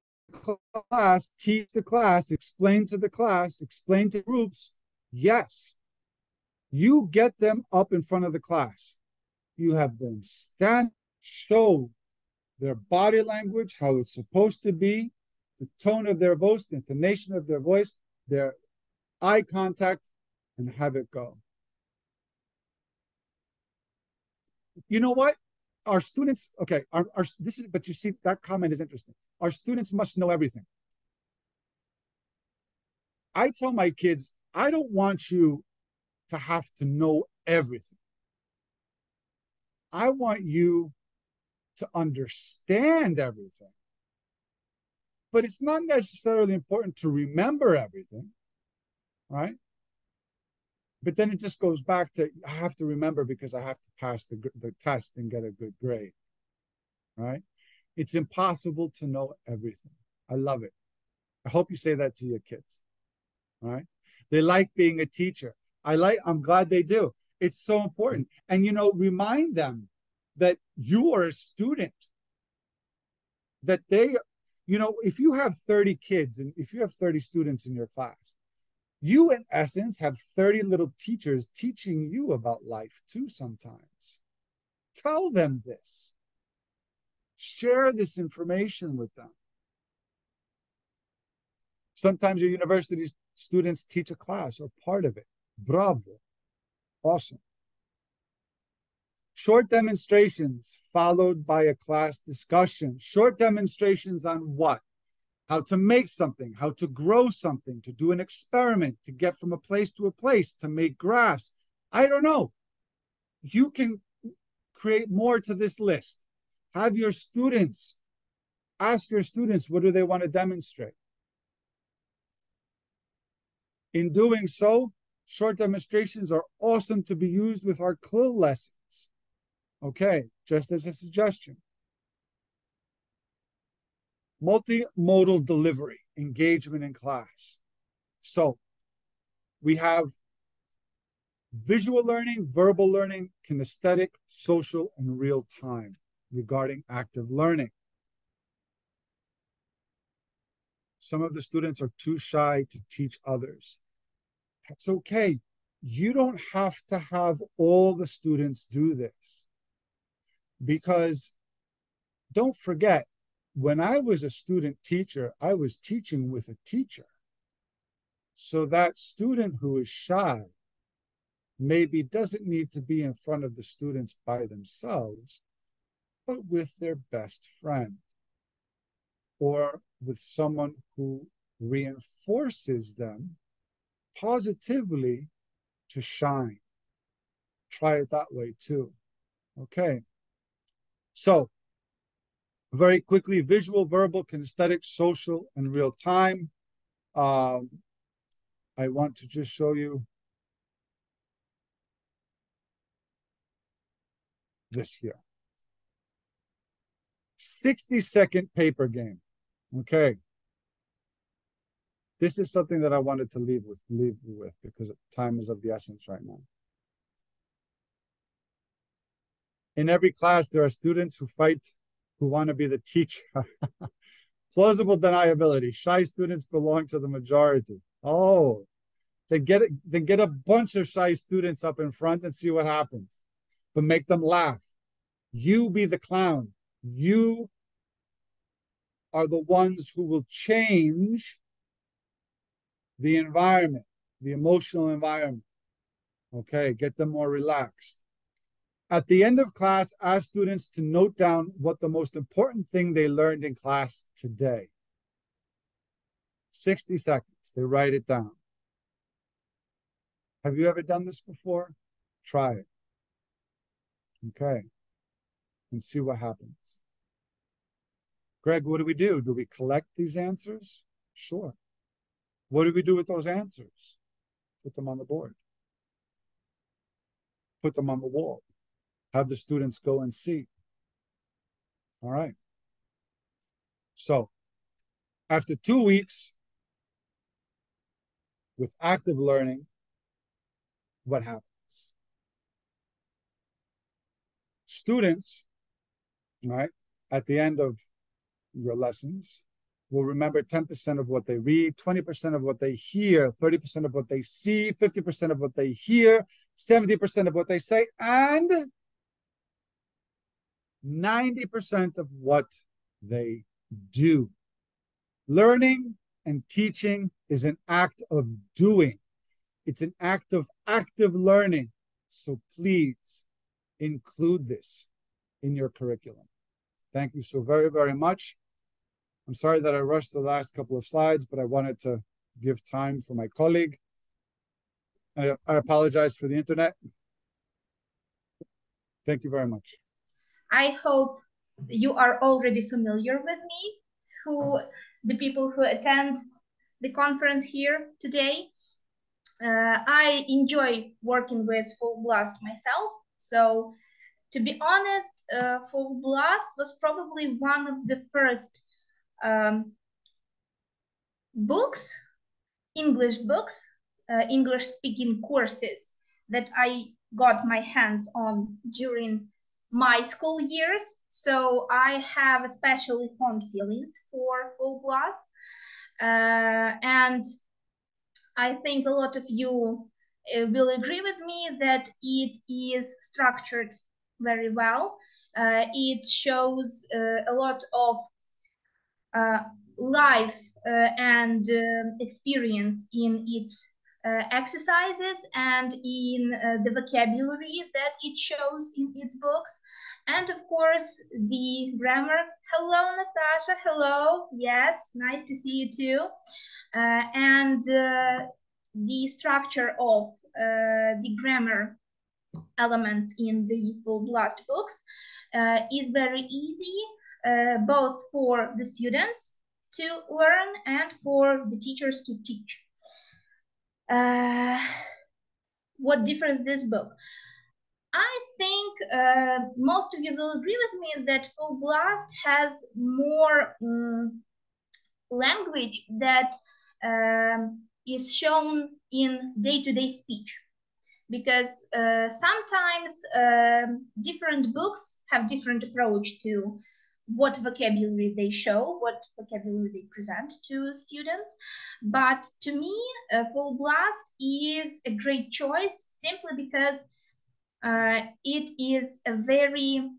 class, teach the class, explain to the class, explain to groups. Yes, you get them up in front of the class. You have them stand, show their body language, how it's supposed to be, the tone of their voice, the intonation of their voice, their eye contact, and have it go. You know what? Our students, okay, this is, but you see, that comment is interesting. Our students must know everything. I tell my kids, I don't want you to have to know everything. I want you to understand everything. But it's not necessarily important to remember everything, right? But then it just goes back to, I have to remember because I have to pass the test and get a good grade, right? It's impossible to know everything. I love it. I hope you say that to your kids, right? They like being a teacher. I'm glad they do. It's so important. And, remind them that you are a student, that they, if you have 30 kids and if you have 30 students in your class, you, in essence, have 30 little teachers teaching you about life too sometimes. Tell them this. Share this information with them. Sometimes your university students teach a class or part of it. Bravo. Awesome. Short demonstrations followed by a class discussion. Short demonstrations on what? How to make something, how to grow something, to do an experiment, to get from a place to a place, to make graphs. I don't know. You can create more to this list. Have your students, ask your students, what do they want to demonstrate? In doing so, short demonstrations are awesome to be used with our CLIL lessons. Okay, just as a suggestion. Multimodal delivery, engagement in class. So we have visual learning, verbal learning, kinesthetic, social, and real time regarding active learning. Some of the students are too shy to teach others. That's okay. You don't have to have all the students do this, because don't forget, when I was a student teacher, I was teaching with a teacher. So that student who is shy maybe doesn't need to be in front of the students by themselves, but with their best friend or with someone who reinforces them positively to shine. Try it that way too. Okay. So very quickly, visual, verbal, kinesthetic, social, and real time. I want to just show you this here. 60-second paper game. Okay. This is something that I wanted to leave you with because time is of the essence right now. In every class, there are students who want to be the teacher. Plausible deniability. Shy students belong to the majority. Oh, Then get a bunch of shy students up in front and see what happens. But make them laugh. You be the clown. You are the ones who will change the environment, the emotional environment. Okay, get them more relaxed. At the end of class, ask students to note down what the most important thing they learned in class today. 60 seconds, they write it down. Have you ever done this before? Try it. Okay, and see what happens. Greg, what do we do? Do we collect these answers? Sure. What do we do with those answers? Put them on the board. Put them on the wall. Have the students go and see. All right. So after 2 weeks with active learning, what happens? Students, right, at the end of your lessons will remember 10% of what they read, 20% of what they hear, 30% of what they see, 50% of what they hear, 70% of what they say, and 90% of what they do. Learning and teaching is an act of doing. It's an act of active learning. So please include this in your curriculum. Thank you so very, very much. I'm sorry that I rushed the last couple of slides, but I wanted to give time for my colleague. I apologize for the internet. Thank you very much. I hope you are already familiar with me, the people who attend the conference here today. I enjoy working with Full Blast myself. So to be honest, Full Blast was probably one of the first books, English books, English speaking courses that I got my hands on during my school years. So I have especially fond feelings for Full Blast. And I think a lot of you will agree with me that it is structured very well. It shows a lot of life and experience in its exercises and in the vocabulary that it shows in its books. And of course, the grammar. Hello, Natasha. Hello. Yes, nice to see you too. And the structure of the grammar elements in the Full Blast books is very easy, both for the students to learn and for the teachers to teach. What differs this book? I think most of you will agree with me that Full Blast has more language that is shown in day-to-day speech, because sometimes different books have different approach to what vocabulary they show, what vocabulary they present to students. But to me, Full Blast is a great choice simply because it is a very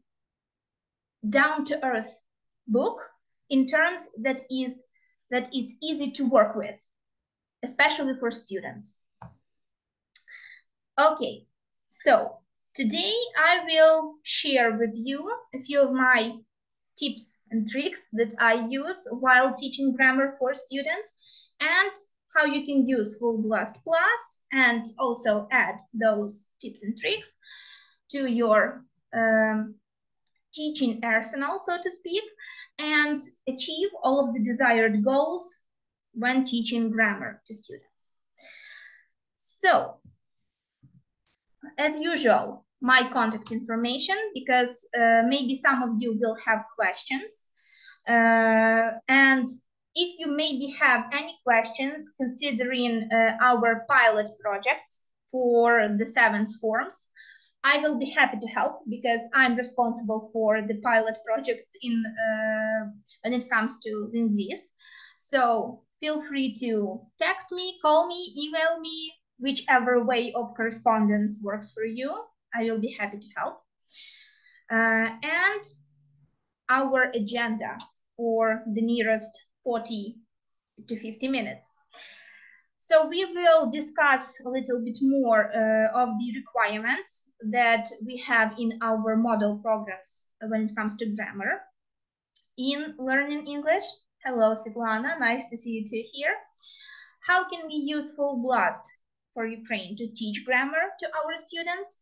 down-to-earth book in terms that it's easy to work with, especially for students. Okay, so today I will share with you a few of my tips and tricks that I use while teaching grammar for students, and how you can use Full Blast Plus and also add those tips and tricks to your teaching arsenal, so to speak, and achieve all of the desired goals when teaching grammar to students. So, as usual, my contact information, because maybe some of you will have questions. And if you maybe have any questions considering our pilot projects for the 7 forms, I will be happy to help, because I'm responsible for the pilot projects in when it comes to Linguist. So feel free to text me, call me, email me, whichever way of correspondence works for you. I will be happy to help. And our agenda for the nearest 40 to 50 minutes. So we will discuss a little bit more of the requirements that we have in our model programs when it comes to grammar in learning English. Hello, Svetlana, nice to see you too here. How can we use Full Blast for Ukraine to teach grammar to our students?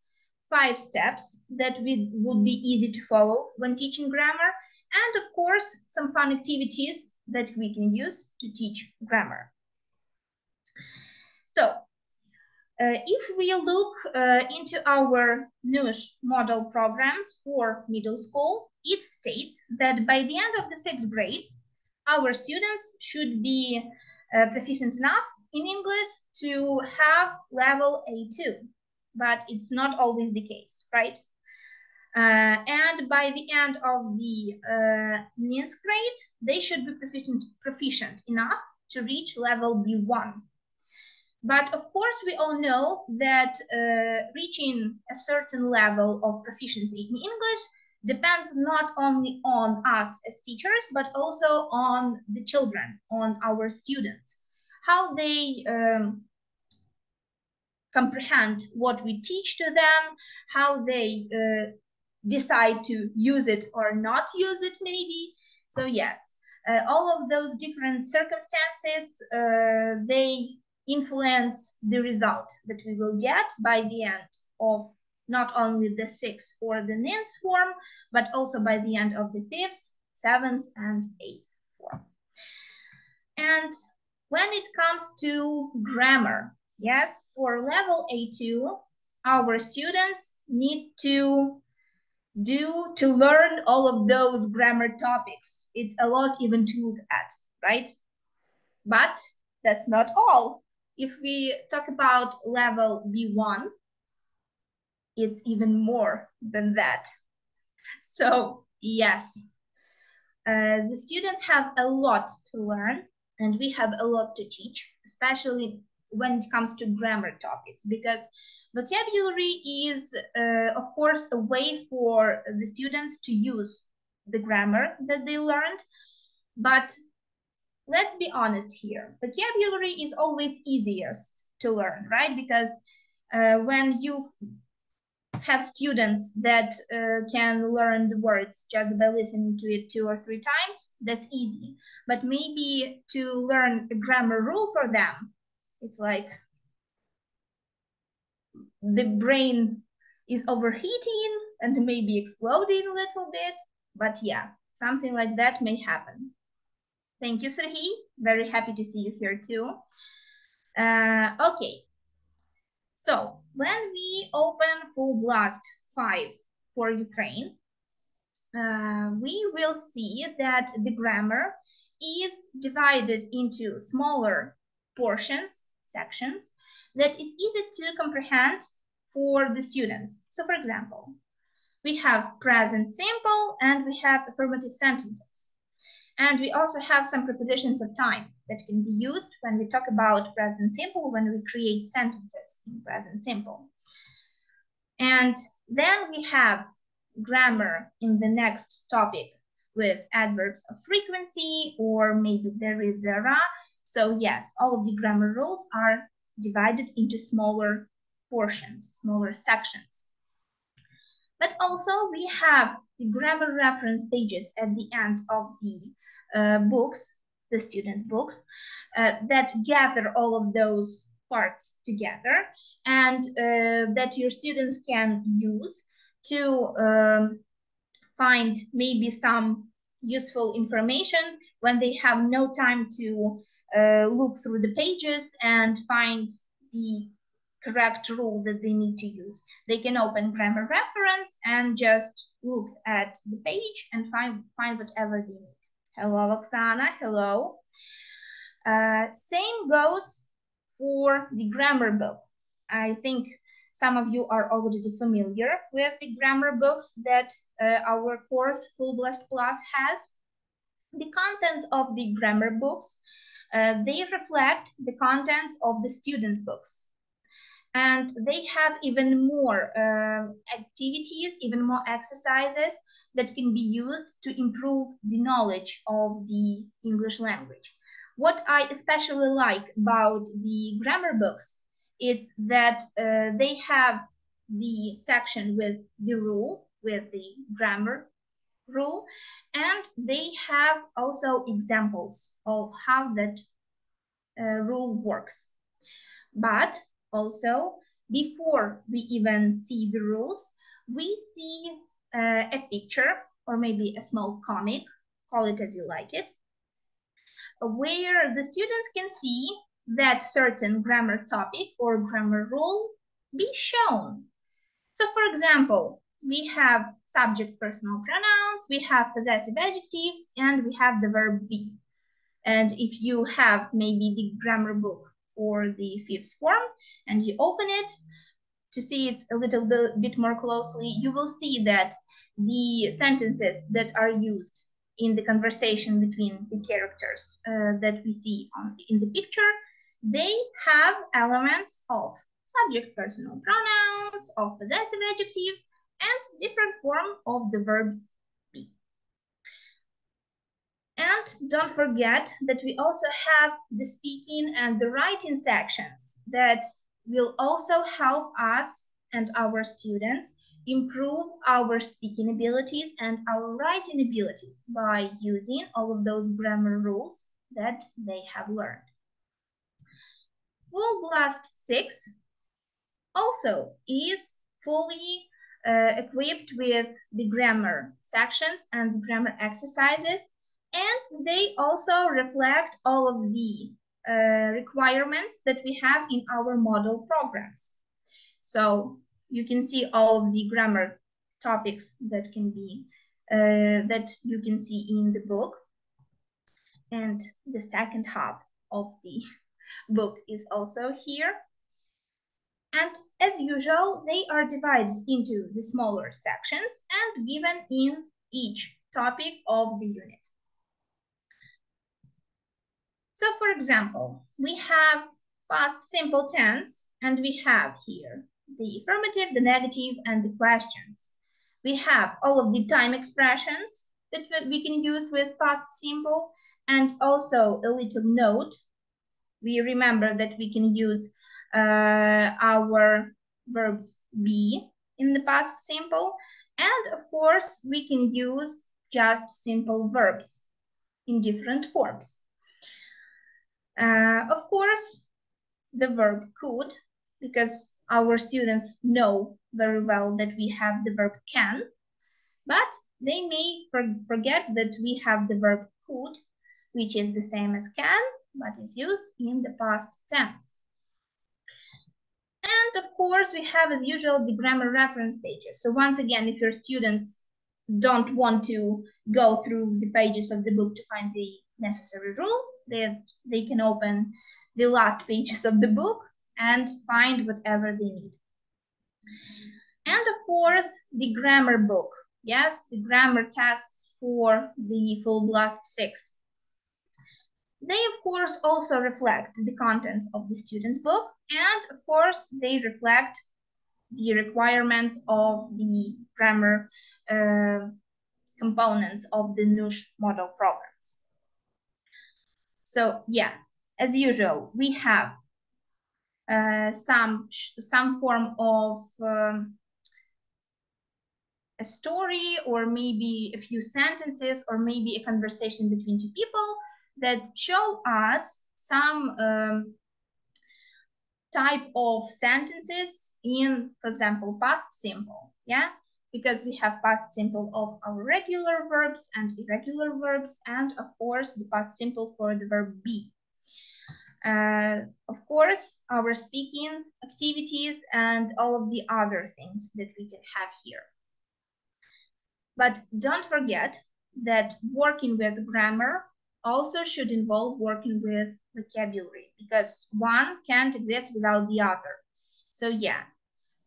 5 steps that would be easy to follow when teaching grammar, and of course, some fun activities that we can use to teach grammar. So, if we look into our NUSH model programs for middle school, it states that by the end of the 6th grade, our students should be proficient enough in English to have level A2, but it's not always the case, right? And by the end of the 9th grade, they should be proficient enough to reach level B1. But of course, we all know that reaching a certain level of proficiency in English depends not only on us as teachers, but also on the children, on our students, how they comprehend what we teach to them, how they decide to use it or not use it maybe. So yes, all of those different circumstances, they influence the result that we will get by the end of not only the 6th or the 9th form, but also by the end of the 5th, 7th, and 8th form. And when it comes to grammar, yes, for level A2, our students need to learn all of those grammar topics. It's a lot even to look at, right? But that's not all. If we talk about level B1, it's even more than that. So yes, the students have a lot to learn, and we have a lot to teach, especially when it comes to grammar topics, because vocabulary is, of course, a way for the students to use the grammar that they learned. But let's be honest here, vocabulary is always easiest to learn, right? Because when you have students that can learn the words just by listening to it 2 or 3 times, that's easy. But maybe to learn a grammar rule for them, it's like the brain is overheating and maybe exploding a little bit. But yeah, something like that may happen. Thank you, Serhiy. Very happy to see you here too. Okay. So when we open Full Blast 5 for Ukraine, we will see that the grammar is divided into smaller portions, sections, that is easy to comprehend for the students. So for example, we have present simple and we have affirmative sentences. And we also have some prepositions of time that can be used when we talk about present simple, when we create sentences in present simple. And then we have grammar in the next topic with adverbs of frequency, or maybe there is a ra. So yes, all of the grammar rules are divided into smaller portions, smaller sections. But also we have the grammar reference pages at the end of the books, the students' books, that gather all of those parts together, and that your students can use to find maybe some useful information when they have no time to look through the pages and find the correct rule that they need to use. They can open grammar reference and just look at the page and find whatever they need. Hello, Oksana. Hello. Same goes for the grammar book. I think some of you are already familiar with the grammar books that our course Full Blast Plus has. The contents of the grammar books, they reflect the contents of the students' books. And they have even more activities, even more exercises that can be used to improve the knowledge of the English language. What I especially like about the grammar books is that they have the section with the rule, with the grammar rule, and they have also examples of how that rule works. But also, before we even see the rules, we see a picture or maybe a small comic, call it as you like it, where the students can see that certain grammar topic or grammar rule be shown. So for example, we have subject personal pronouns, we have possessive adjectives, and we have the verb be. And if you have maybe the grammar book or the fifth form and you open it to see it a little bit more closely, you will see that the sentences that are used in the conversation between the characters that we see in the picture, they have elements of subject personal pronouns, of possessive adjectives, and different form of the verbs be. And don't forget that we also have the speaking and the writing sections that will also help us and our students improve our speaking abilities and our writing abilities by using all of those grammar rules that they have learned. Full Blast 6 also is fully equipped with the grammar sections and grammar exercises, and they also reflect all of the requirements that we have in our model programs. So you can see all of the grammar topics that can be that you can see in the book, and the second half of the book is also here. And as usual, they are divided into the smaller sections and given in each topic of the unit. So for example, we have past simple tense, and we have here the affirmative, the negative, and the questions. We have all of the time expressions that we can use with past simple, and also a little note. We remember that we can use our verbs be in the past simple, and of course we can use just simple verbs in different forms. Of course, the verb could, because our students know very well that we have the verb can, but they may forget that we have the verb could, which is the same as can, but is used in the past tense. And of course, we have, as usual, the grammar reference pages. So once again, if your students don't want to go through the pages of the book to find the necessary rule, they can open the last pages of the book and find whatever they need. And of course, the grammar book. Yes, the grammar tests for the Full Blast 6. They, of course, also reflect the contents of the student's book, and of course, they reflect the requirements of the grammar components of the NUSH model programs. So yeah, as usual, we have some form of a story, or maybe a few sentences, or maybe a conversation between two people that show us some type of sentences in, for example, past simple, yeah? Because we have past simple of our regular verbs and irregular verbs, and of course, the past simple for the verb be. Of course, our speaking activities and all of the other things that we can have here. But don't forget that working with grammar also should involve working with vocabulary, because one can't exist without the other. So yeah,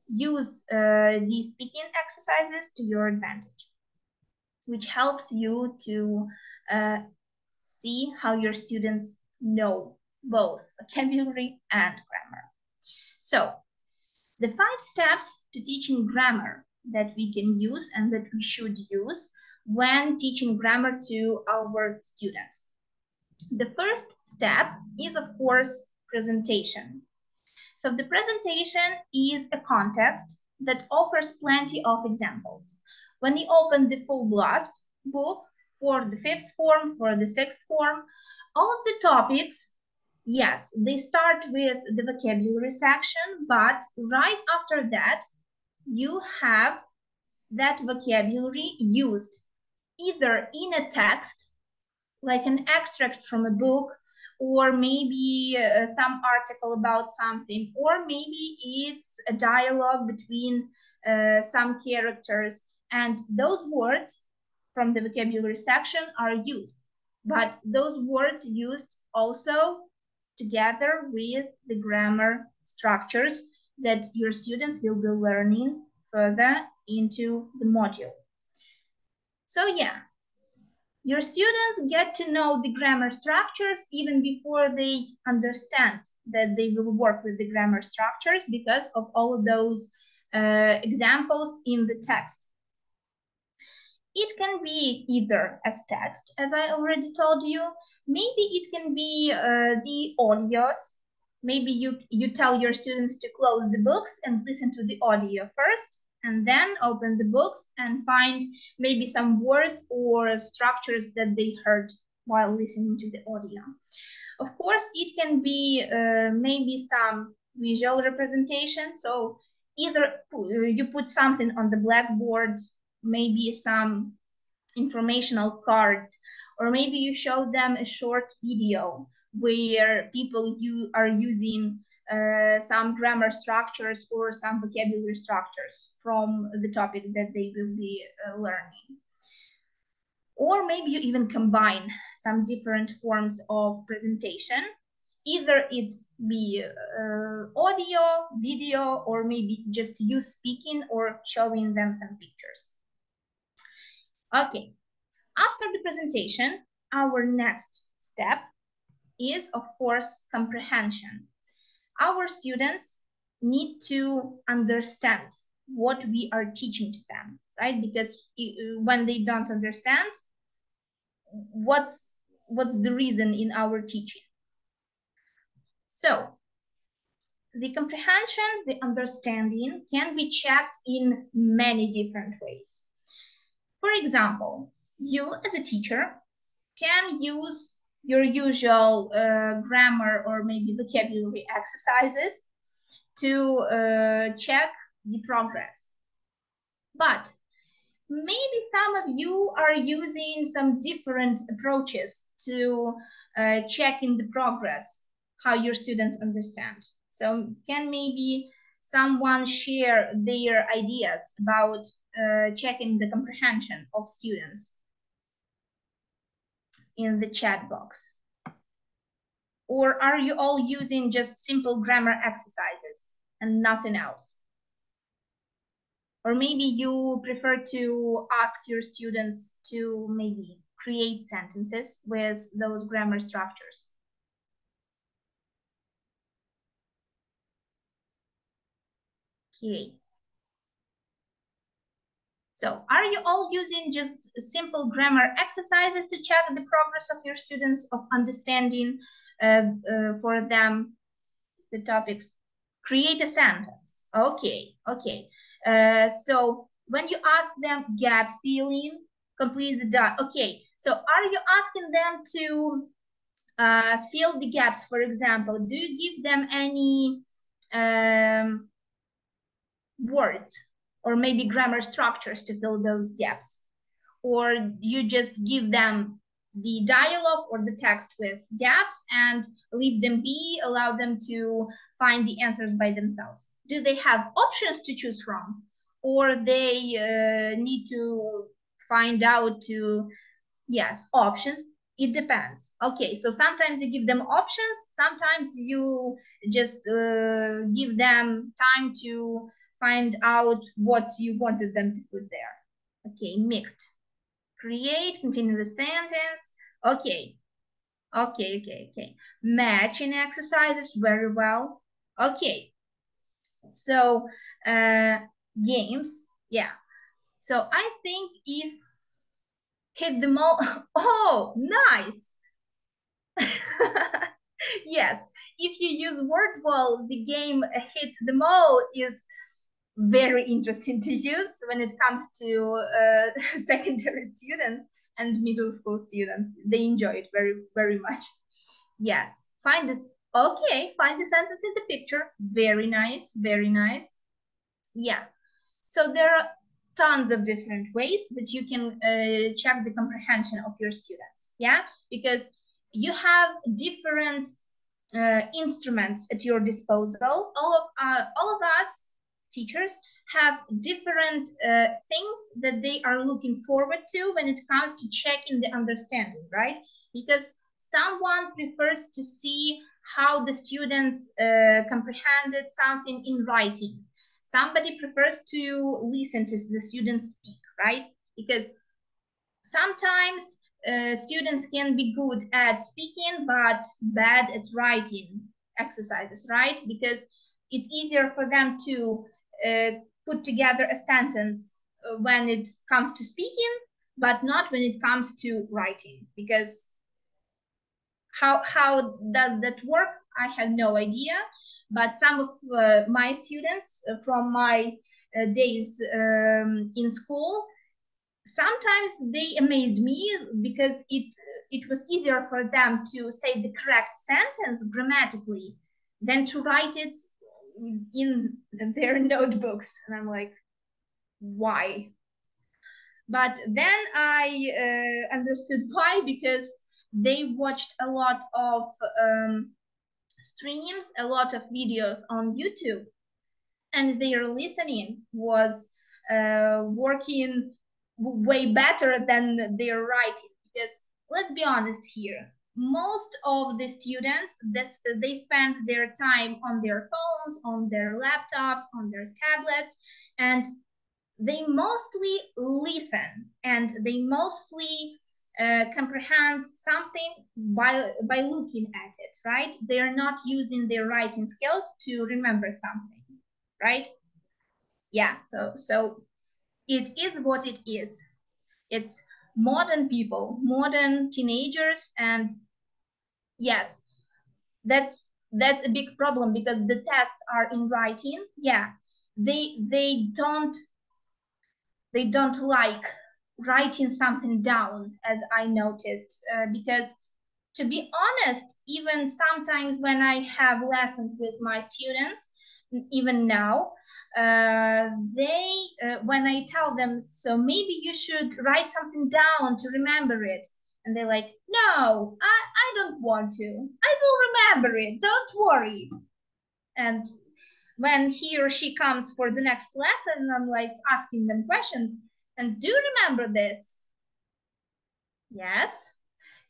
use these speaking exercises to your advantage, which helps you to see how your students know both vocabulary and grammar. So The 5 steps to teaching grammar that we can use and that we should use when teaching grammar to our students. The first step is, of course, presentation. So the presentation is a context that offers plenty of examples. When you open the full blast book for the 5th form, for the 6th form, all of the topics, yes, they start with the vocabulary section, but right after that, you have that vocabulary used either in a text, like an extract from a book, or maybe some article about something, or maybe it's a dialogue between some characters, and those words from the vocabulary section are used. But those words used also together with the grammar structures that your students will be learning further into the module. So yeah, your students get to know the grammar structures even before they understand that they will work with the grammar structures because of all of those examples in the text. It can be either as text, as I already told you. Maybe it can be the audios. Maybe you tell your students to close the books and listen to the audio first, and then open the books and find maybe some words or structures that they heard while listening to the audio. Of course, it can be maybe some visual representation. So either you put something on the blackboard, maybe some informational cards, or maybe you show them a short video where you are using some grammar structures or some vocabulary structures from the topic that they will be learning. Or maybe you even combine some different forms of presentation. Either it be audio, video, or maybe just you speaking or showing them some pictures. Okay, after the presentation, our next step is, of course, comprehension. Our students need to understand what we are teaching to them, right? Because when they don't understand, what's the reason in our teaching? So the comprehension, the understanding can be checked in many different ways. For example, you as a teacher can use your usual grammar or maybe vocabulary exercises to check the progress. But maybe some of you are using some different approaches to checking the progress, how your students understand. So can maybe someone share their ideas about checking the comprehension of students in the chat box? Or are you all using just simple grammar exercises and nothing else? Or maybe you prefer to ask your students to maybe create sentences with those grammar structures. Okay. So are you all using just simple grammar exercises to check the progress of your students of understanding for them the topics? Create a sentence. Okay, okay. So when you ask them gap filling, complete the dot. Okay, so are you asking them to fill the gaps? For example, do you give them any words or maybe grammar structures to fill those gaps? Or you just give them the dialogue or the text with gaps and leave them be, allow them to find the answers by themselves? Do they have options to choose from? Or they need to find out to, yes, options? It depends. Okay, so sometimes you give them options, sometimes you just give them time to find out what you wanted them to put there. Okay, mixed. Create, continue the sentence. Okay. Okay. Matching exercises very well. Okay. So games, yeah. So I think if hit the mall, oh, nice. Yes, if you use word wall, the game hit the mall is very interesting to use when it comes to secondary students and middle school students. They enjoy it very, very much. Yes, find this. Okay, find the sentence in the picture. Very nice, very nice. Yeah, so there are tons of different ways that you can check the comprehension of your students. Yeah, because you have different instruments at your disposal. All of us teachers have different things that they are looking forward to when it comes to checking the understanding, right? Because someone prefers to see how the students comprehended something in writing. Somebody prefers to listen to the students speak, right? Because sometimes students can be good at speaking but bad at writing exercises, right? Because it's easier for them to put together a sentence when it comes to speaking, but not when it comes to writing. Because how does that work? I have no idea. But some of my students from my days in school, sometimes they amazed me because it was easier for them to say the correct sentence grammatically than to write it in their notebooks. And I'm like, why? But then I understood why, because they watched a lot of streams, a lot of videos on YouTube, and their listening was working way better than their writing. Because let's be honest here, most of the students, they spend their time on their phones, on their laptops, on their tablets, and they mostly listen and they mostly comprehend something by looking at it, right? They're not using their writing skills to remember something, right? Yeah, so it is what it is. It's modern people, modern teenagers, and yes, that's a big problem because the tests are in writing. Yeah, they don't like writing something down, as I noticed, because to be honest, even sometimes when I have lessons with my students, even now, when I tell them, so maybe you should write something down to remember it. And they're like, no, I don't want to. I will remember it. Don't worry. And when he or she comes for the next lesson, I'm like asking them questions. And do you remember this? Yes.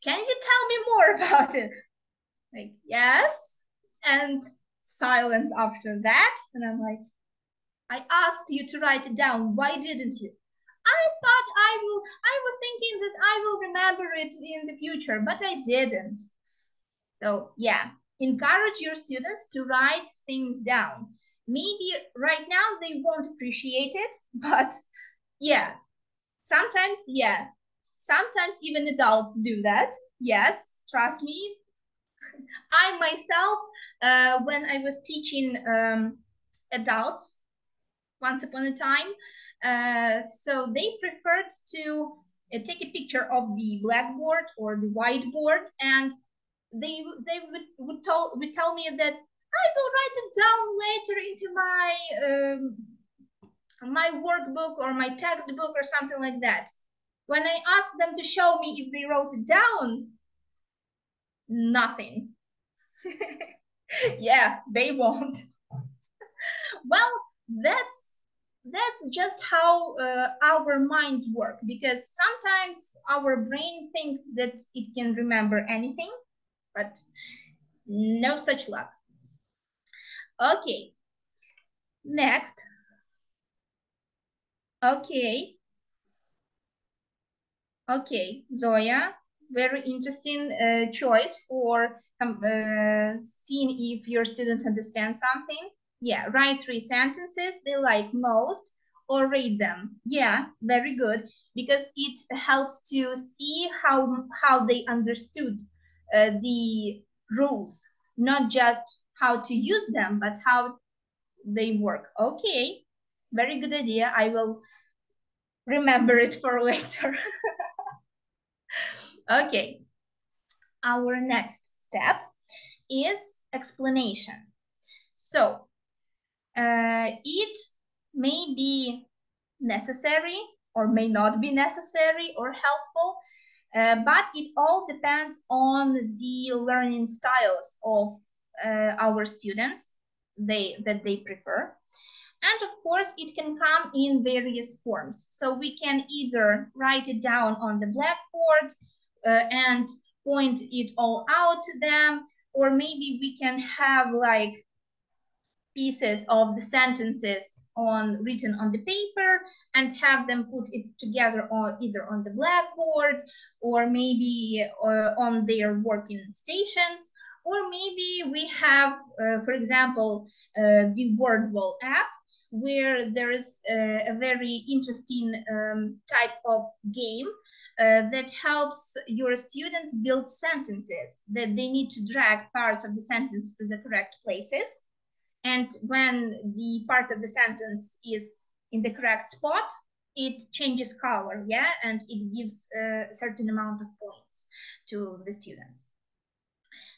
Can you tell me more about it? Like, yes. And silence after that. And I'm like, I asked you to write it down. Why didn't you? I thought I was thinking that I will remember it in the future, but I didn't. So yeah, encourage your students to write things down. Maybe right now they won't appreciate it, but yeah, sometimes, yeah, sometimes even adults do that. Yes, trust me. I myself, when I was teaching adults once upon a time, so they preferred to take a picture of the blackboard or the whiteboard, and they would tell me that I will write it down later into my workbook or my textbook or something like that. When I asked them to show me if they wrote it down, nothing. Yeah, they won't. Well, that's just how our minds work, because sometimes our brain thinks that it can remember anything, but no such luck. Okay, next. Okay. Okay, Zoya, very interesting choice for seeing if your students understand something. Yeah, write 3 sentences they like most or rate them. Yeah, very good, because it helps to see how they understood the rules, not just how to use them, but how they work. Okay, very good idea. I will remember it for later. Okay, our next step is explanation. So it may be necessary or may not be necessary or helpful, but it all depends on the learning styles of our students that they prefer. And of course, it can come in various forms. So we can either write it down on the blackboard and point it all out to them, or maybe we can have like pieces of the sentences written on the paper and have them put it together either on the blackboard or maybe on their working stations, or maybe we have, for example, the Wordwall app, where there is a very interesting type of game that helps your students build sentences that they need to drag parts of the sentence to the correct places. And when the part of the sentence is in the correct spot, it changes color, yeah, and it gives a certain amount of points to the students.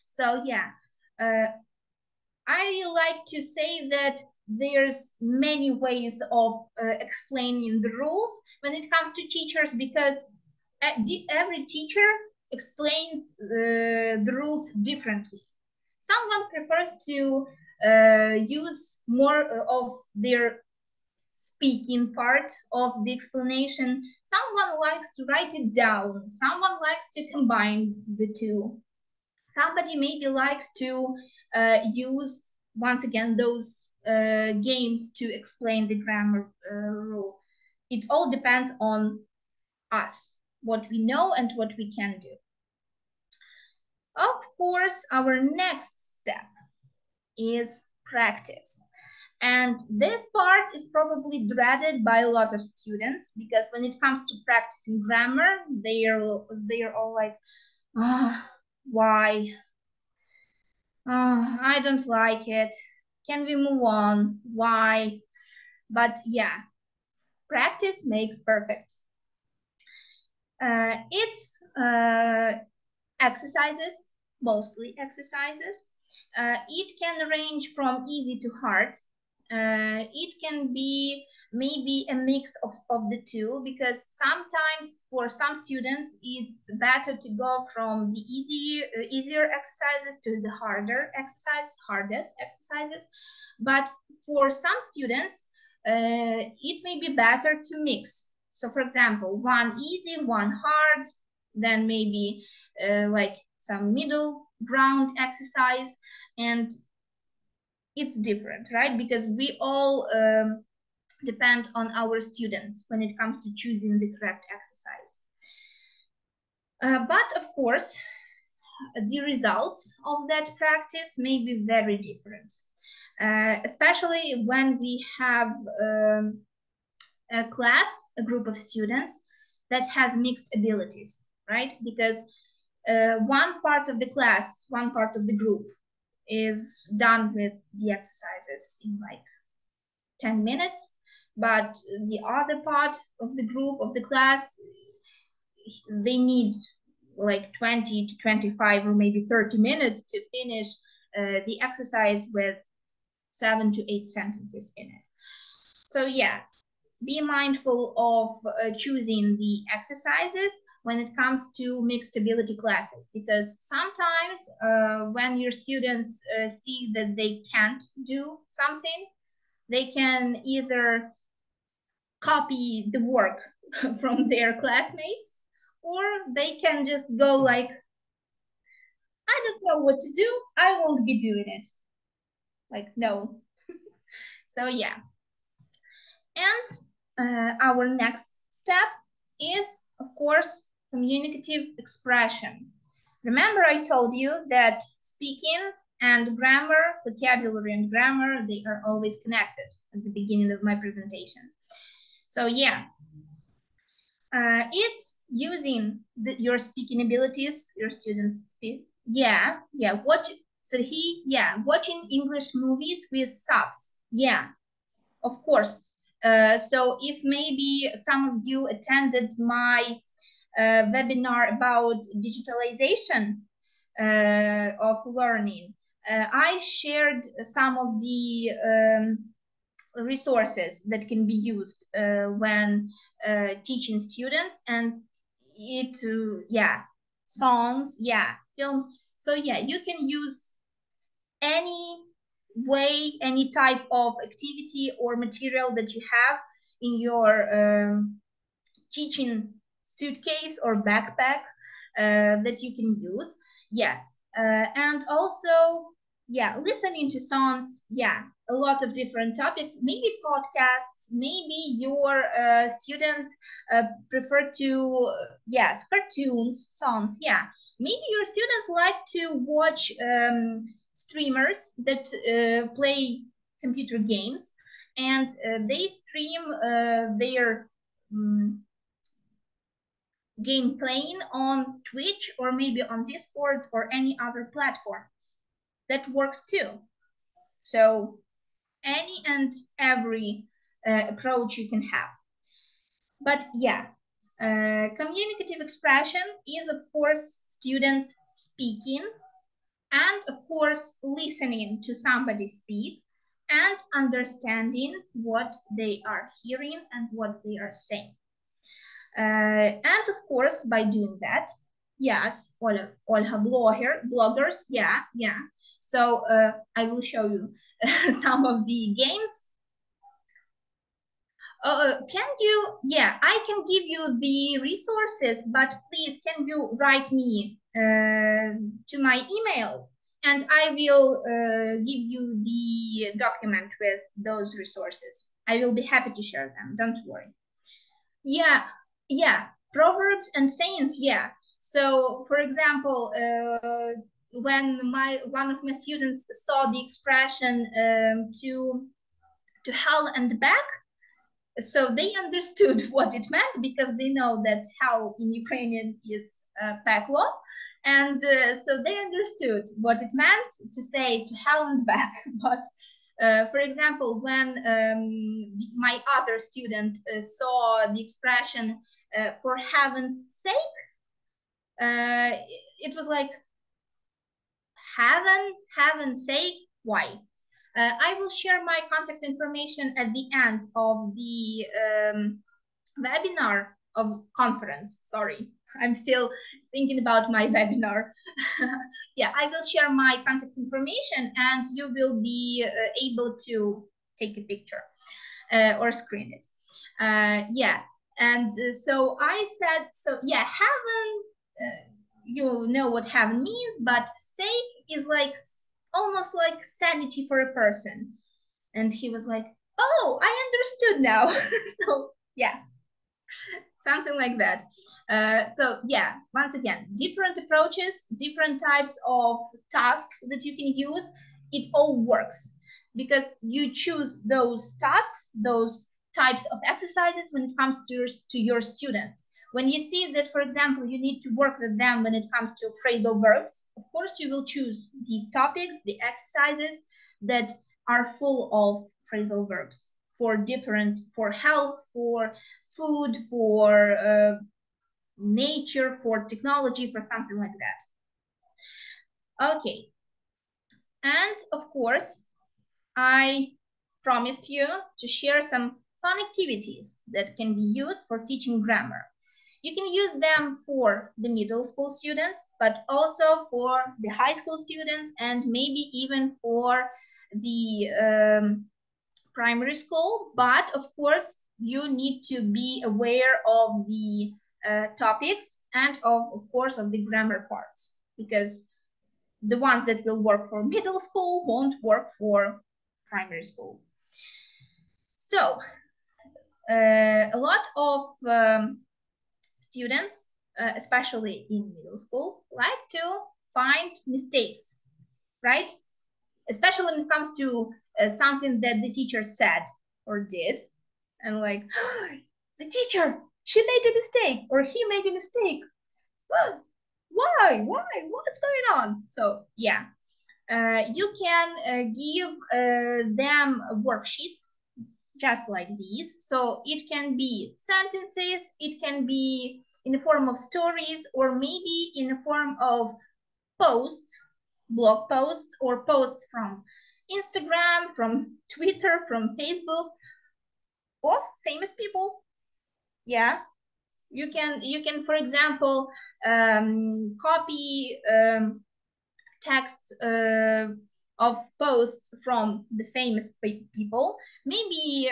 So yeah, I like to say that there's many ways of explaining the rules when it comes to teachers, because every teacher explains the rules differently. Someone prefers to use more of their speaking part of the explanation. Someone likes to write it down. Someone likes to combine the two. Somebody maybe likes to use, once again, those games to explain the grammar rule. It all depends on us, what we know and what we can do. Of course, our next step is practice. And this part is probably dreaded by a lot of students, because when it comes to practicing grammar, they are all like, why? I don't like it. Can we move on? Why? But yeah, practice makes perfect. It's exercises, mostly exercises. It can range from easy to hard. It can be maybe a mix of the two, because sometimes for some students it's better to go from the easier exercises to the hardest exercises. But for some students it may be better to mix. So for example, one easy, one hard, then maybe like some middle ground exercise, and it's different, right? Because we all depend on our students when it comes to choosing the correct exercise. But of course, the results of that practice may be very different, especially when we have a class, a group of students that has mixed abilities, right? Because one part of the class, one part of the group is done with the exercises in like 10 minutes, but the other part of the group, of the class, they need like 20 to 25 or maybe 30 minutes to finish the exercise with 7 to 8 sentences in it. So yeah, be mindful of choosing the exercises when it comes to mixed ability classes, because sometimes when your students see that they can't do something, they can either copy the work from their classmates, or they can just go like, I don't know what to do, I won't be doing it. Like, no. So yeah. And our next step is, of course, communicative expression. Remember I told you that speaking And grammar, vocabulary and grammar, they are always connected at the beginning of my presentation. So yeah, it's using your speaking abilities, your students speak. Yeah, watching English movies with subs. Yeah, of course. So if maybe some of you attended my webinar about digitalization of learning, I shared some of the resources that can be used when teaching students, and songs, films. So yeah, you can use any way, any type of activity or material that you have in your teaching suitcase or backpack that you can use. Yes, and also, listening to songs, a lot of different topics, maybe podcasts, maybe your students prefer to, cartoons, songs, maybe your students like to watch streamers that play computer games, and they stream their game playing on Twitch or maybe on Discord or any other platform. That works too. So any and every approach you can have. But communicative expression is, of course, students speaking and, of course, listening to somebody speak and understanding what they are hearing and what they are saying. And of course, by doing that, yes, all have bloggers, So I will show you some of the games. Can you, I can give you the resources, but please, can you write me to my email, and I will give you the document with those resources. I will be happy to share them, don't worry. Proverbs and sayings, So, for example, when one of my students saw the expression to hell and back, so they understood what it meant, because they know that hell in Ukrainian is peklo, and so they understood what it meant to say to hell and back. But for example, when my other student saw the expression for heaven's sake, it was like, heaven's sake, why? I will share my contact information at the end of the webinar of conference. Sorry, I'm still thinking about my webinar. I will share my contact information, and you will be able to take a picture or screen it. And so I said, heaven, you know what heaven means, but sake is like almost like sanity for a person. And he was like, oh, I understood now. So something like that. Once again, different approaches, different types of tasks that you can use, it all works, because you choose those tasks, those types of exercises when it comes to your students. When you see that, for example, you need to work with them when it comes to phrasal verbs, of course, you will choose the topics, the exercises that are full of phrasal verbs for health, for food, for nature, for technology, for something like that. Okay. And of course, I promised you to share some fun activities that can be used for teaching grammar. You can use them for the middle school students, but also for the high school students, and maybe even for the primary school. But of course, you need to be aware of the topics and of course of the grammar parts, because the ones that will work for middle school won't work for primary school. So a lot of students, especially in middle school, like to find mistakes, right? especially when it comes to something that the teacher said or did, and like, the teacher, she made a mistake or he made a mistake. Why? What's going on? So yeah, you can give them worksheets just like these. So it can be sentences, it can be in the form of stories, or maybe in the form of posts, blog posts, or posts from Instagram, from Twitter, from Facebook, of famous people. Yeah, you can, for example, copy text of posts from the famous people, maybe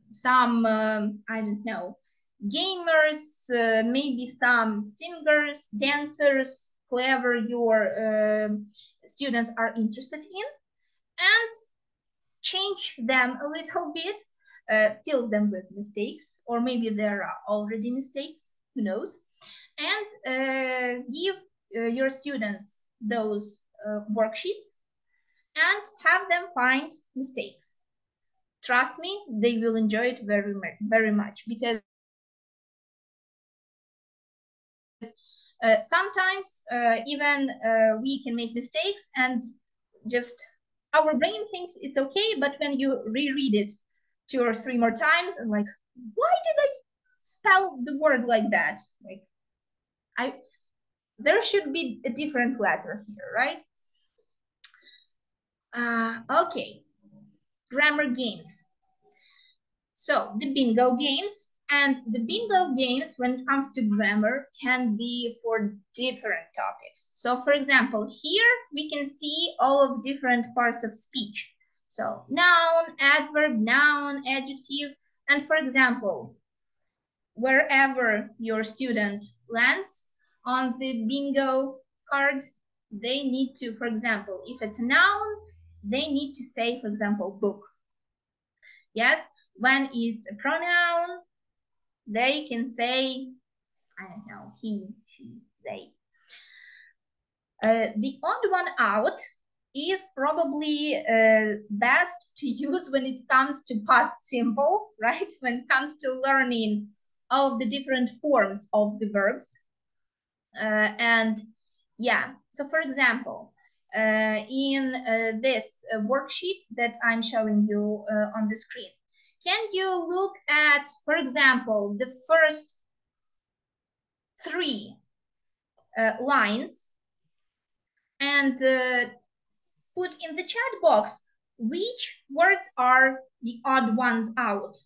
some I don't know, gamers, maybe some singers, dancers, whoever your students are interested in, and change them a little bit, fill them with mistakes, or maybe there are already mistakes, who knows, and give your students those worksheets and have them find mistakes. Trust me, they will enjoy it very much, because sometimes even we can make mistakes and just our brain thinks it's okay, but when you reread it 2 or 3 more times and like, why did I spell the word like that? Like, there should be a different letter here, right? Okay, grammar games. So the bingo games, and the bingo games when it comes to grammar can be for different topics. So for example, here we can see all of different parts of speech. So noun, adverb, noun, adjective, and for example, wherever your student lands on the bingo card, they need to, for example, if it's a noun, they need to say, for example, book. Yes, when it's a pronoun, they can say, I don't know, he, she, they. The odd one out is probably best to use when it comes to past simple, right? When it comes to learning all of the different forms of the verbs. And yeah, so for example, in this worksheet that I'm showing you on the screen, can you look at, for example, the first 3 lines and put in the chat box which words are the odd ones out?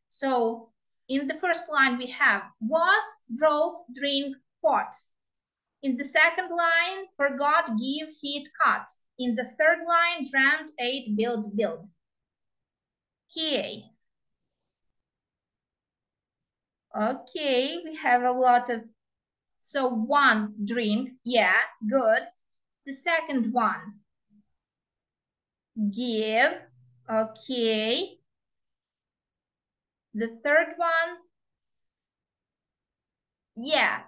So in the first line we have was, broke, drink, pot. In the second line, forgot, give, hit, cut. In the third line, dreamt, ate, build, build. Okay. Okay, we have a lot of, so 1, drink, yeah, good. The second one, give, okay. The third one, yeah,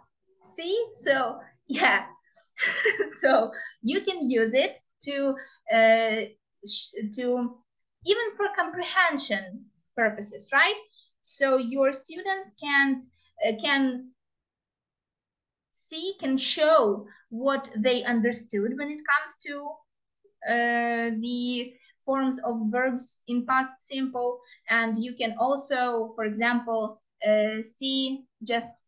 see, so yeah. So you can use it to even for comprehension purposes, right? So your students can see, can show what they understood when it comes to the forms of verbs in past simple. And you can also, for example, see just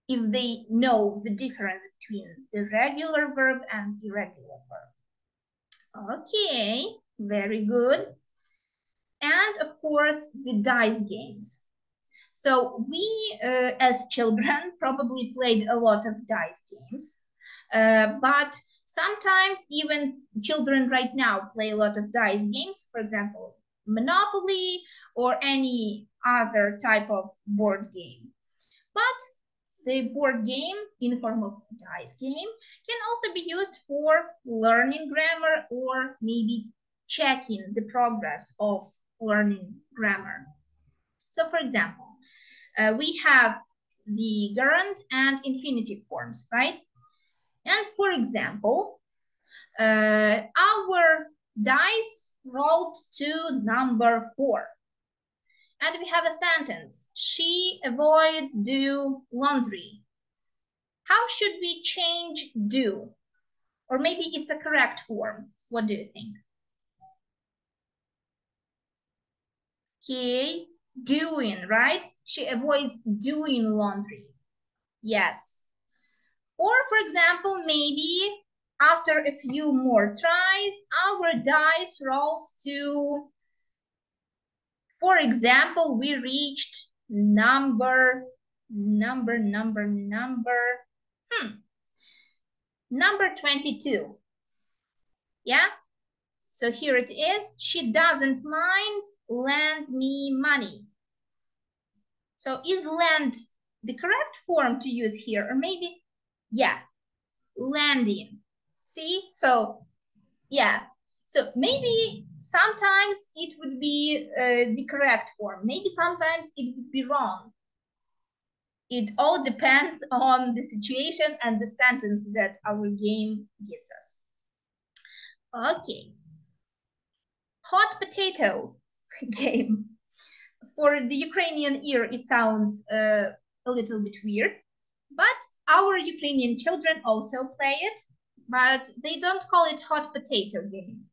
if they know the difference between the regular verb and irregular verb. Okay, very good. And of course, the dice games. So we, as children, probably played a lot of dice games, but sometimes even children right now play a lot of dice games, for example, Monopoly or any other type of board game. But the board game in the form of dice game can also be used for learning grammar or maybe checking the progress of learning grammar. So for example, we have the gerund and infinitive forms, right? And for example, Our dice rolled to number 4. And we have a sentence. She avoids do laundry. How should we change do? Or maybe it's a correct form. What do you think? Okay, doing, right? She avoids doing laundry. Yes. Or for example, maybe after a few more tries, our dice rolls to, for example, we reached number 22. Yeah? So here it is. She doesn't mind, lend me money. So is lend the correct form to use here? Or maybe, yeah, lending. See? So, yeah. So maybe sometimes it would be the correct form. Maybe sometimes it would be wrong. It all depends on the situation and the sentence that our game gives us. Okay. Hot potato game. For the Ukrainian ear, it sounds a little bit weird, but our Ukrainian children also play it, but they don't call it hot potato game.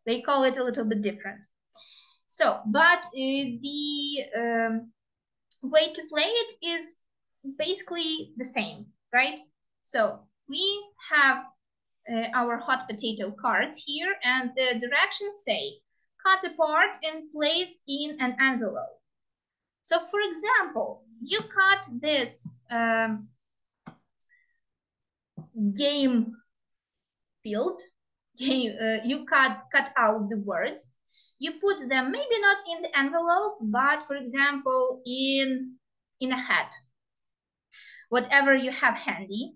They call it a little bit different. So, but the way to play it is basically the same, right? So we have our hot potato cards here, and the directions say cut apart and place in an envelope. So for example, you cut this game field, you cut out the words, you put them maybe not in the envelope, but for example in a hat, whatever you have handy,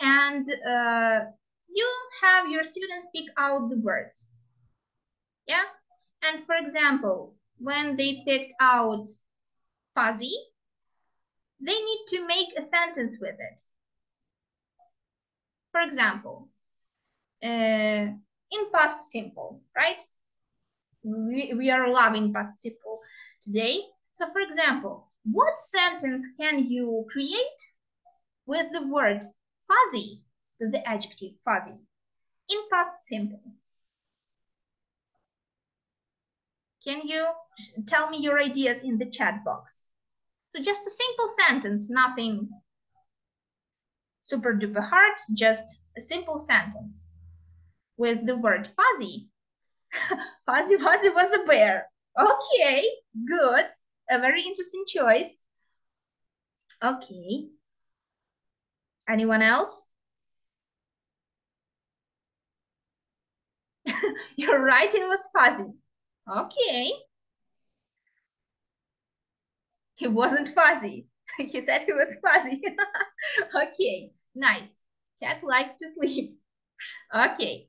and you have your students pick out the words. Yeah, and for example, when they picked out fuzzy, they need to make a sentence with it. For example, in past simple, right? We are loving past simple today. So for example, what sentence can you create with the word fuzzy, with the adjective fuzzy, in past simple? Can you tell me your ideas in the chat box? So just a simple sentence, nothing super duper hard, just a simple sentence with the word fuzzy. Fuzzy was a bear. Okay, good. A very interesting choice. Okay. Anyone else? Your writing was fuzzy. Okay. He wasn't fuzzy. He said he was fuzzy. Okay, nice. Cat likes to sleep. Okay,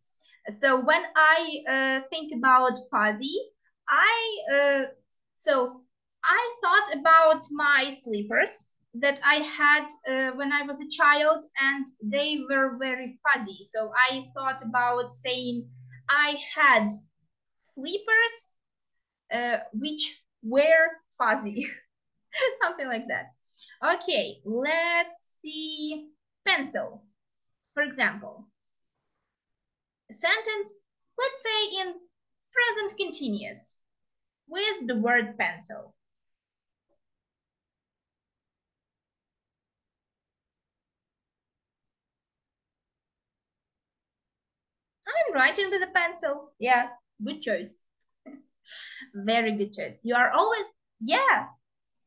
so when I think about fuzzy, I thought about my slippers that I had when I was a child, and they were very fuzzy. So I thought about saying I had slippers which were fuzzy. Something like that. Okay, let's see. Pencil, for example. A sentence, let's say in present continuous with the word pencil. I'm writing with a pencil. Yeah, good choice. Very good choice. You are always, yeah,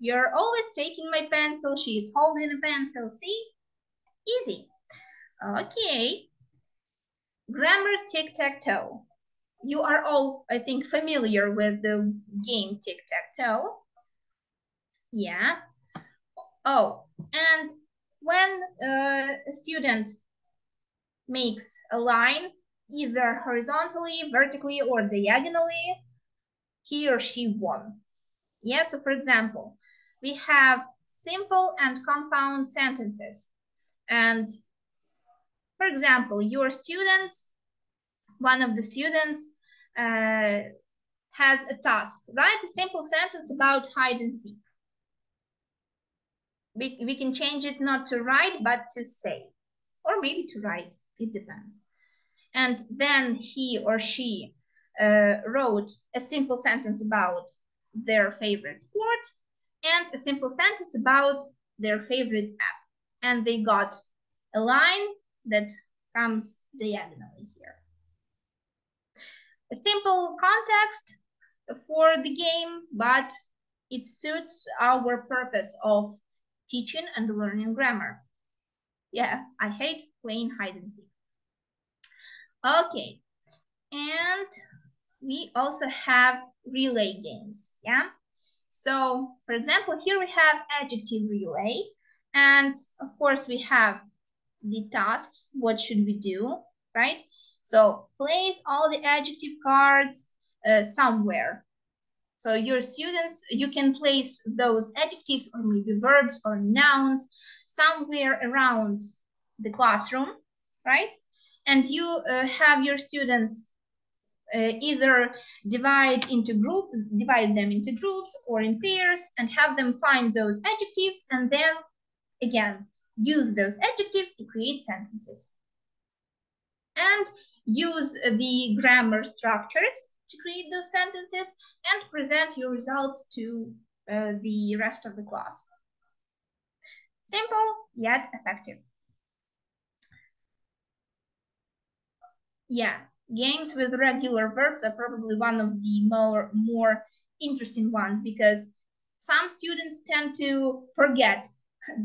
you're always taking my pencil. She's holding a pencil. See? Easy. Okay. Grammar tic-tac-toe. You are all, I think, familiar with the game tic-tac-toe. Yeah. Oh, and when a student makes a line, either horizontally, vertically, or diagonally, he or she won. Yeah, so for example, we have simple and compound sentences. And For example, your students, one of the students has a task. Write a simple sentence about hide and seek. We can change it not to write, but to say, or maybe to write, it depends. And then he or she wrote a simple sentence about their favorite sport and a simple sentence about their favorite app. And they got a line that comes diagonally here. A simple context for the game, but it suits our purpose of teaching and learning grammar. Yeah, I hate playing hide and seek. Okay, and we also have relay games, yeah? So, for example, here we have adjective relay, and of course we have the tasks, what should we do, right? So, place all the adjective cards somewhere. So your students, you can place those adjectives or maybe verbs or nouns somewhere around the classroom, right? And you have your students either divide them into groups or in pairs and have them find those adjectives and then again use those adjectives to create sentences. And use the grammar structures to create those sentences and present your results to the rest of the class. Simple yet effective. Yeah, games with regular verbs are probably one of the more interesting ones because some students tend to forget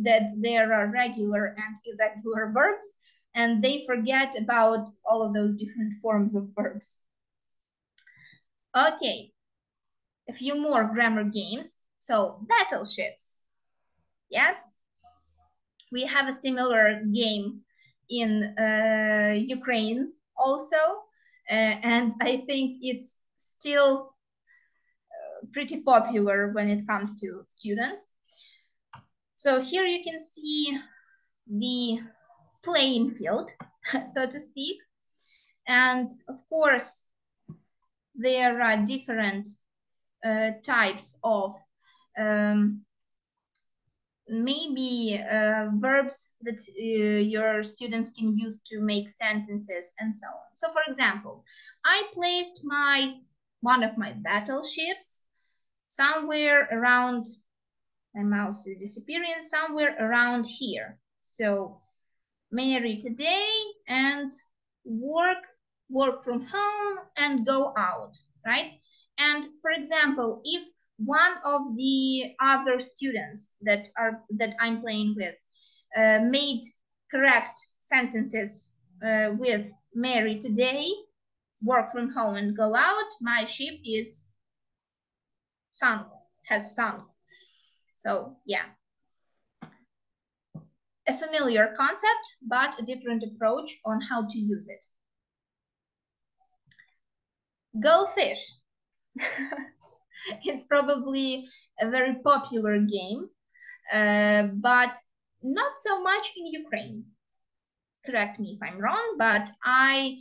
that there are regular and irregular verbs, and they forget about all of those different forms of verbs. Okay, a few more grammar games. So battleships. Yes, we have a similar game in Ukraine also, and I think it's still pretty popular when it comes to students. So here you can see the playing field, so to speak. And of course, there are different types of maybe verbs that your students can use to make sentences and so on. So for example, I placed one of my battleships somewhere around, my mouse is disappearing, somewhere around here. So marry today and work from home and go out, right? And for example, if one of the other students that I'm playing with made correct sentences with marry today, work from home and go out, my ship is has sunk. So yeah, a familiar concept, but a different approach on how to use it. Go fish. It's probably a very popular game, but not so much in Ukraine. Correct me if I'm wrong, but I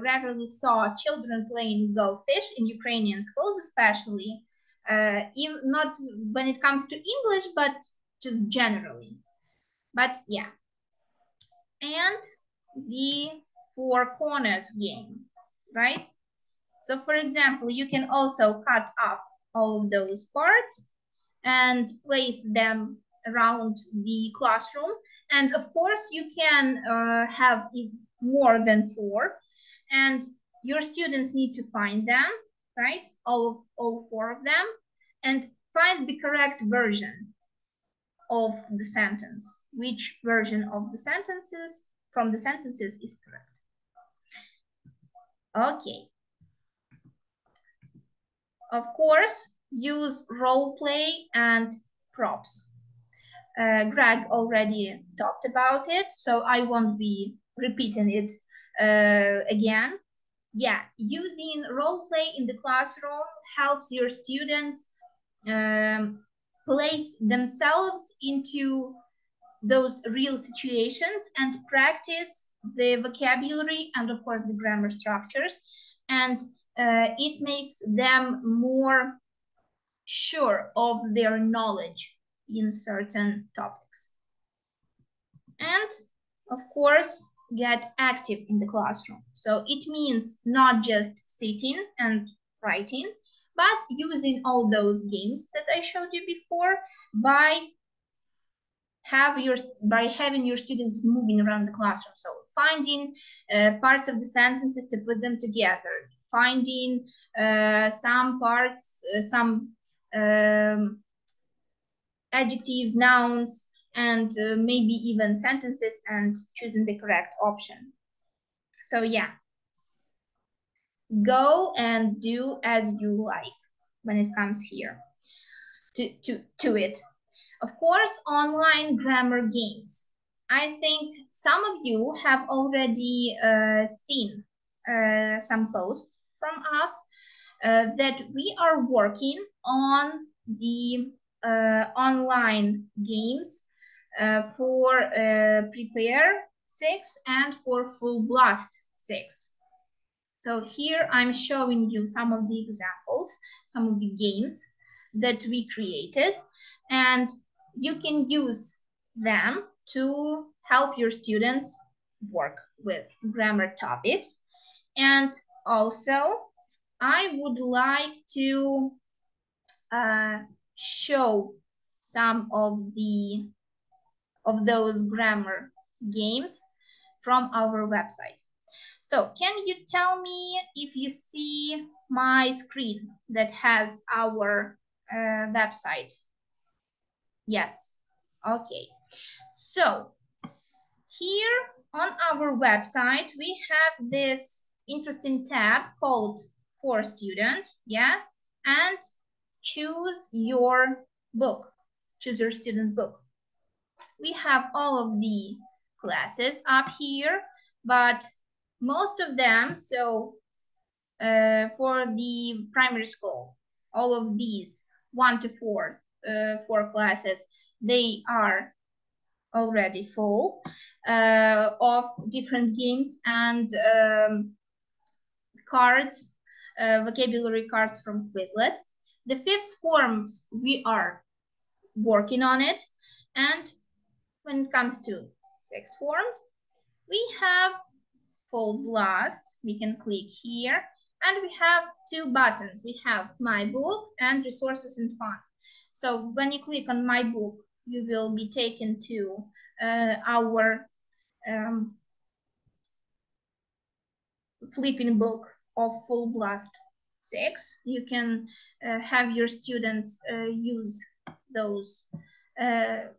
regularly saw children playing go fish in Ukrainian schools, especially, not when it comes to English, but just generally. But yeah. And the four corners game, right? So for example, you can also cut up all of those parts and place them around the classroom. And of course, you can have more than four, and your students need to find them, right? All four of them, and find the correct version of the sentence. Which version of the sentences from the sentences is correct? Okay. Of course, use role play and props. Greg already talked about it, so I won't be repeating it again. Yeah, using role play in the classroom helps your students place themselves into those real situations and practice the vocabulary and of course the grammar structures, and it makes them more sure of their knowledge in certain topics. And of course, get active in the classroom. So it means not just sitting and writing, but using all those games that I showed you before by having your students moving around the classroom. So finding parts of the sentences to put them together, finding some parts, some adjectives, nouns, and maybe even sentences, and choosing the correct option. So yeah, go and do as you like when it comes here to it. Of course, online grammar games. I think some of you have already seen some posts from us that we are working on the online games for Prepare 6 and for Full Blast 6. So here I'm showing you some of the examples, some of the games that we created, and you can use them to help your students work with grammar topics. And also, I would like to show some of those grammar games from our website. So can you tell me if you see my screen that has our website? Yes. Okay. So here on our website, we have this interesting tab called For Student, yeah, and choose your book, choose your student's book. We have all of the classes up here, but most of them, so for the primary school, all of these 1 to 4, 4 classes, they are already full of different games and cards, vocabulary cards from Quizlet. The 5th forms, we are working on it. And when it comes to 6th forms, we have Full Blast. We can click here. And we have 2 buttons. We have My Book and Resources and Fun. So when you click on My Book, you will be taken to our flipping book of Full Blast 6. You can have your students use those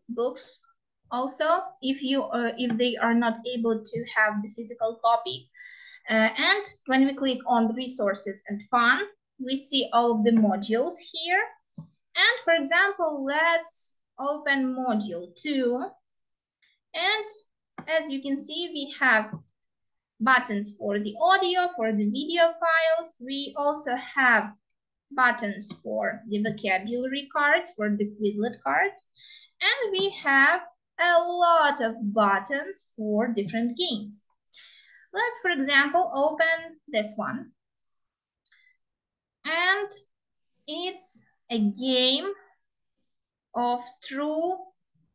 books. Also, if they are not able to have the physical copy. And when we click on Resources and Fun, we see all of the modules here. And for example, let's open module 2. And as you can see, we have buttons for the audio, for the video files. We also have buttons for the vocabulary cards, for the Quizlet cards. And we have a lot of buttons for different games. Let's, for example, open this one. And it's a game of true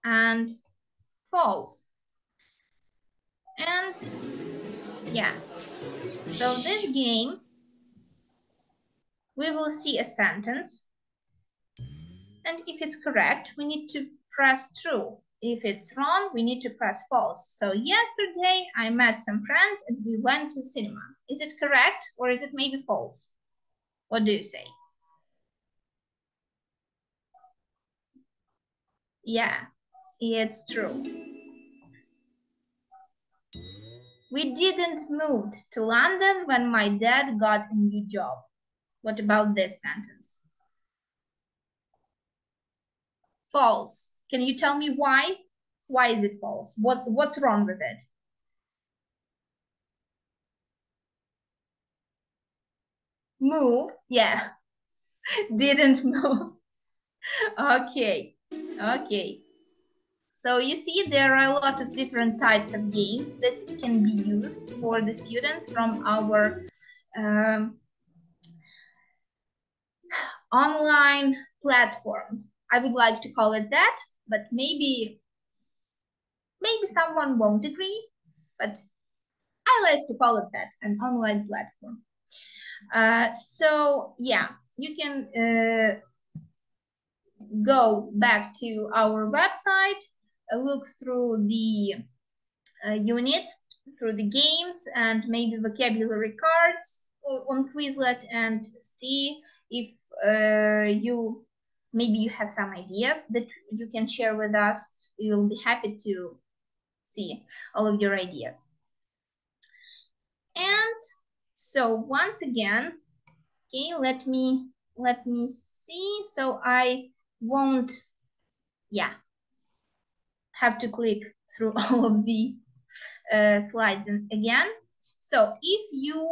and false. And yeah, so this game, we will see a sentence. And if it's correct, we need to press true. If it's wrong, we need to press false. So yesterday I met some friends and we went to cinema. Is it correct or is it maybe false? What do you say? Yeah, it's true. We didn't move to London when my dad got a new job. What about this sentence? False. Can you tell me why? Why is it false? What's wrong with it? Move, yeah. Didn't move. Okay, okay. So you see there are a lot of different types of games that can be used for the students from our online platform. I would like to call it that, but maybe someone won't agree, but I like to call it that, an online platform. So yeah, you can go back to our website, look through the units, through the games, and maybe vocabulary cards on Quizlet, and see if maybe you have some ideas that you can share with us. We will be happy to see all of your ideas. And so once again, okay, let me see. So I won't, yeah, have to click through all of the slides again. So if you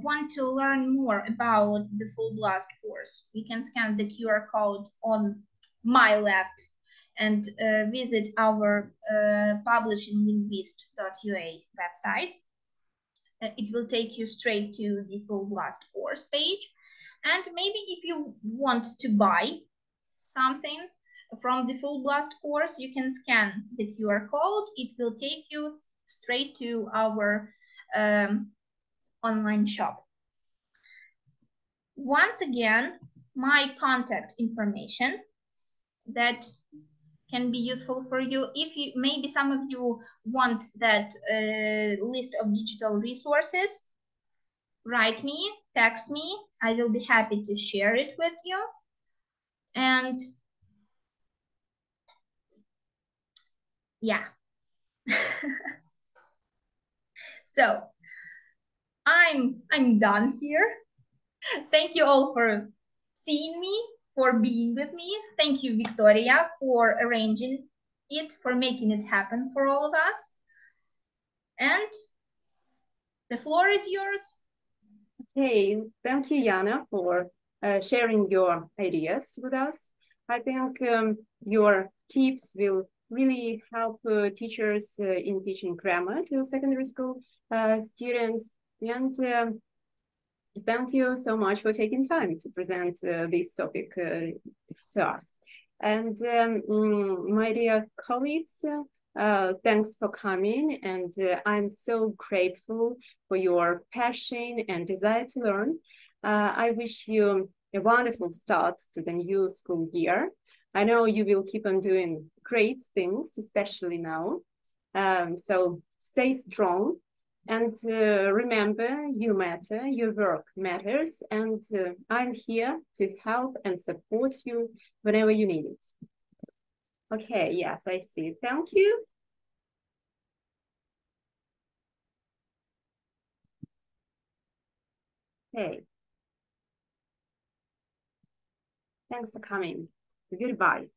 want to learn more about the Full Blast course, you can scan the QR code on my left and visit our publishinglinguist.ua website. It will take you straight to the Full Blast course page. And maybe if you want to buy something from the Full Blast course, you can scan the QR code. It will take you straight to our online shop. Once again, my contact information that can be useful for you. If you, maybe some of you want that list of digital resources, write me, text me. I will be happy to share it with you. And yeah. So I'm done here. Thank you all for seeing me, for being with me. Thank you, Victoria, for arranging it, for making it happen for all of us. And the floor is yours. Okay, thank you, Yana, for sharing your ideas with us. I think your tips will really help teachers in teaching grammar to secondary school students. And thank you so much for taking time to present this topic to us. And my dear colleagues, thanks for coming, and I'm so grateful for your passion and desire to learn. I wish you a wonderful start to the new school year. I know you will keep on doing great things, especially now. So stay strong, and remember, you matter, your work matters, and I'm here to help and support you whenever you need it. Okay, yes, I see. Thank you. Okay. Thanks for coming. Goodbye.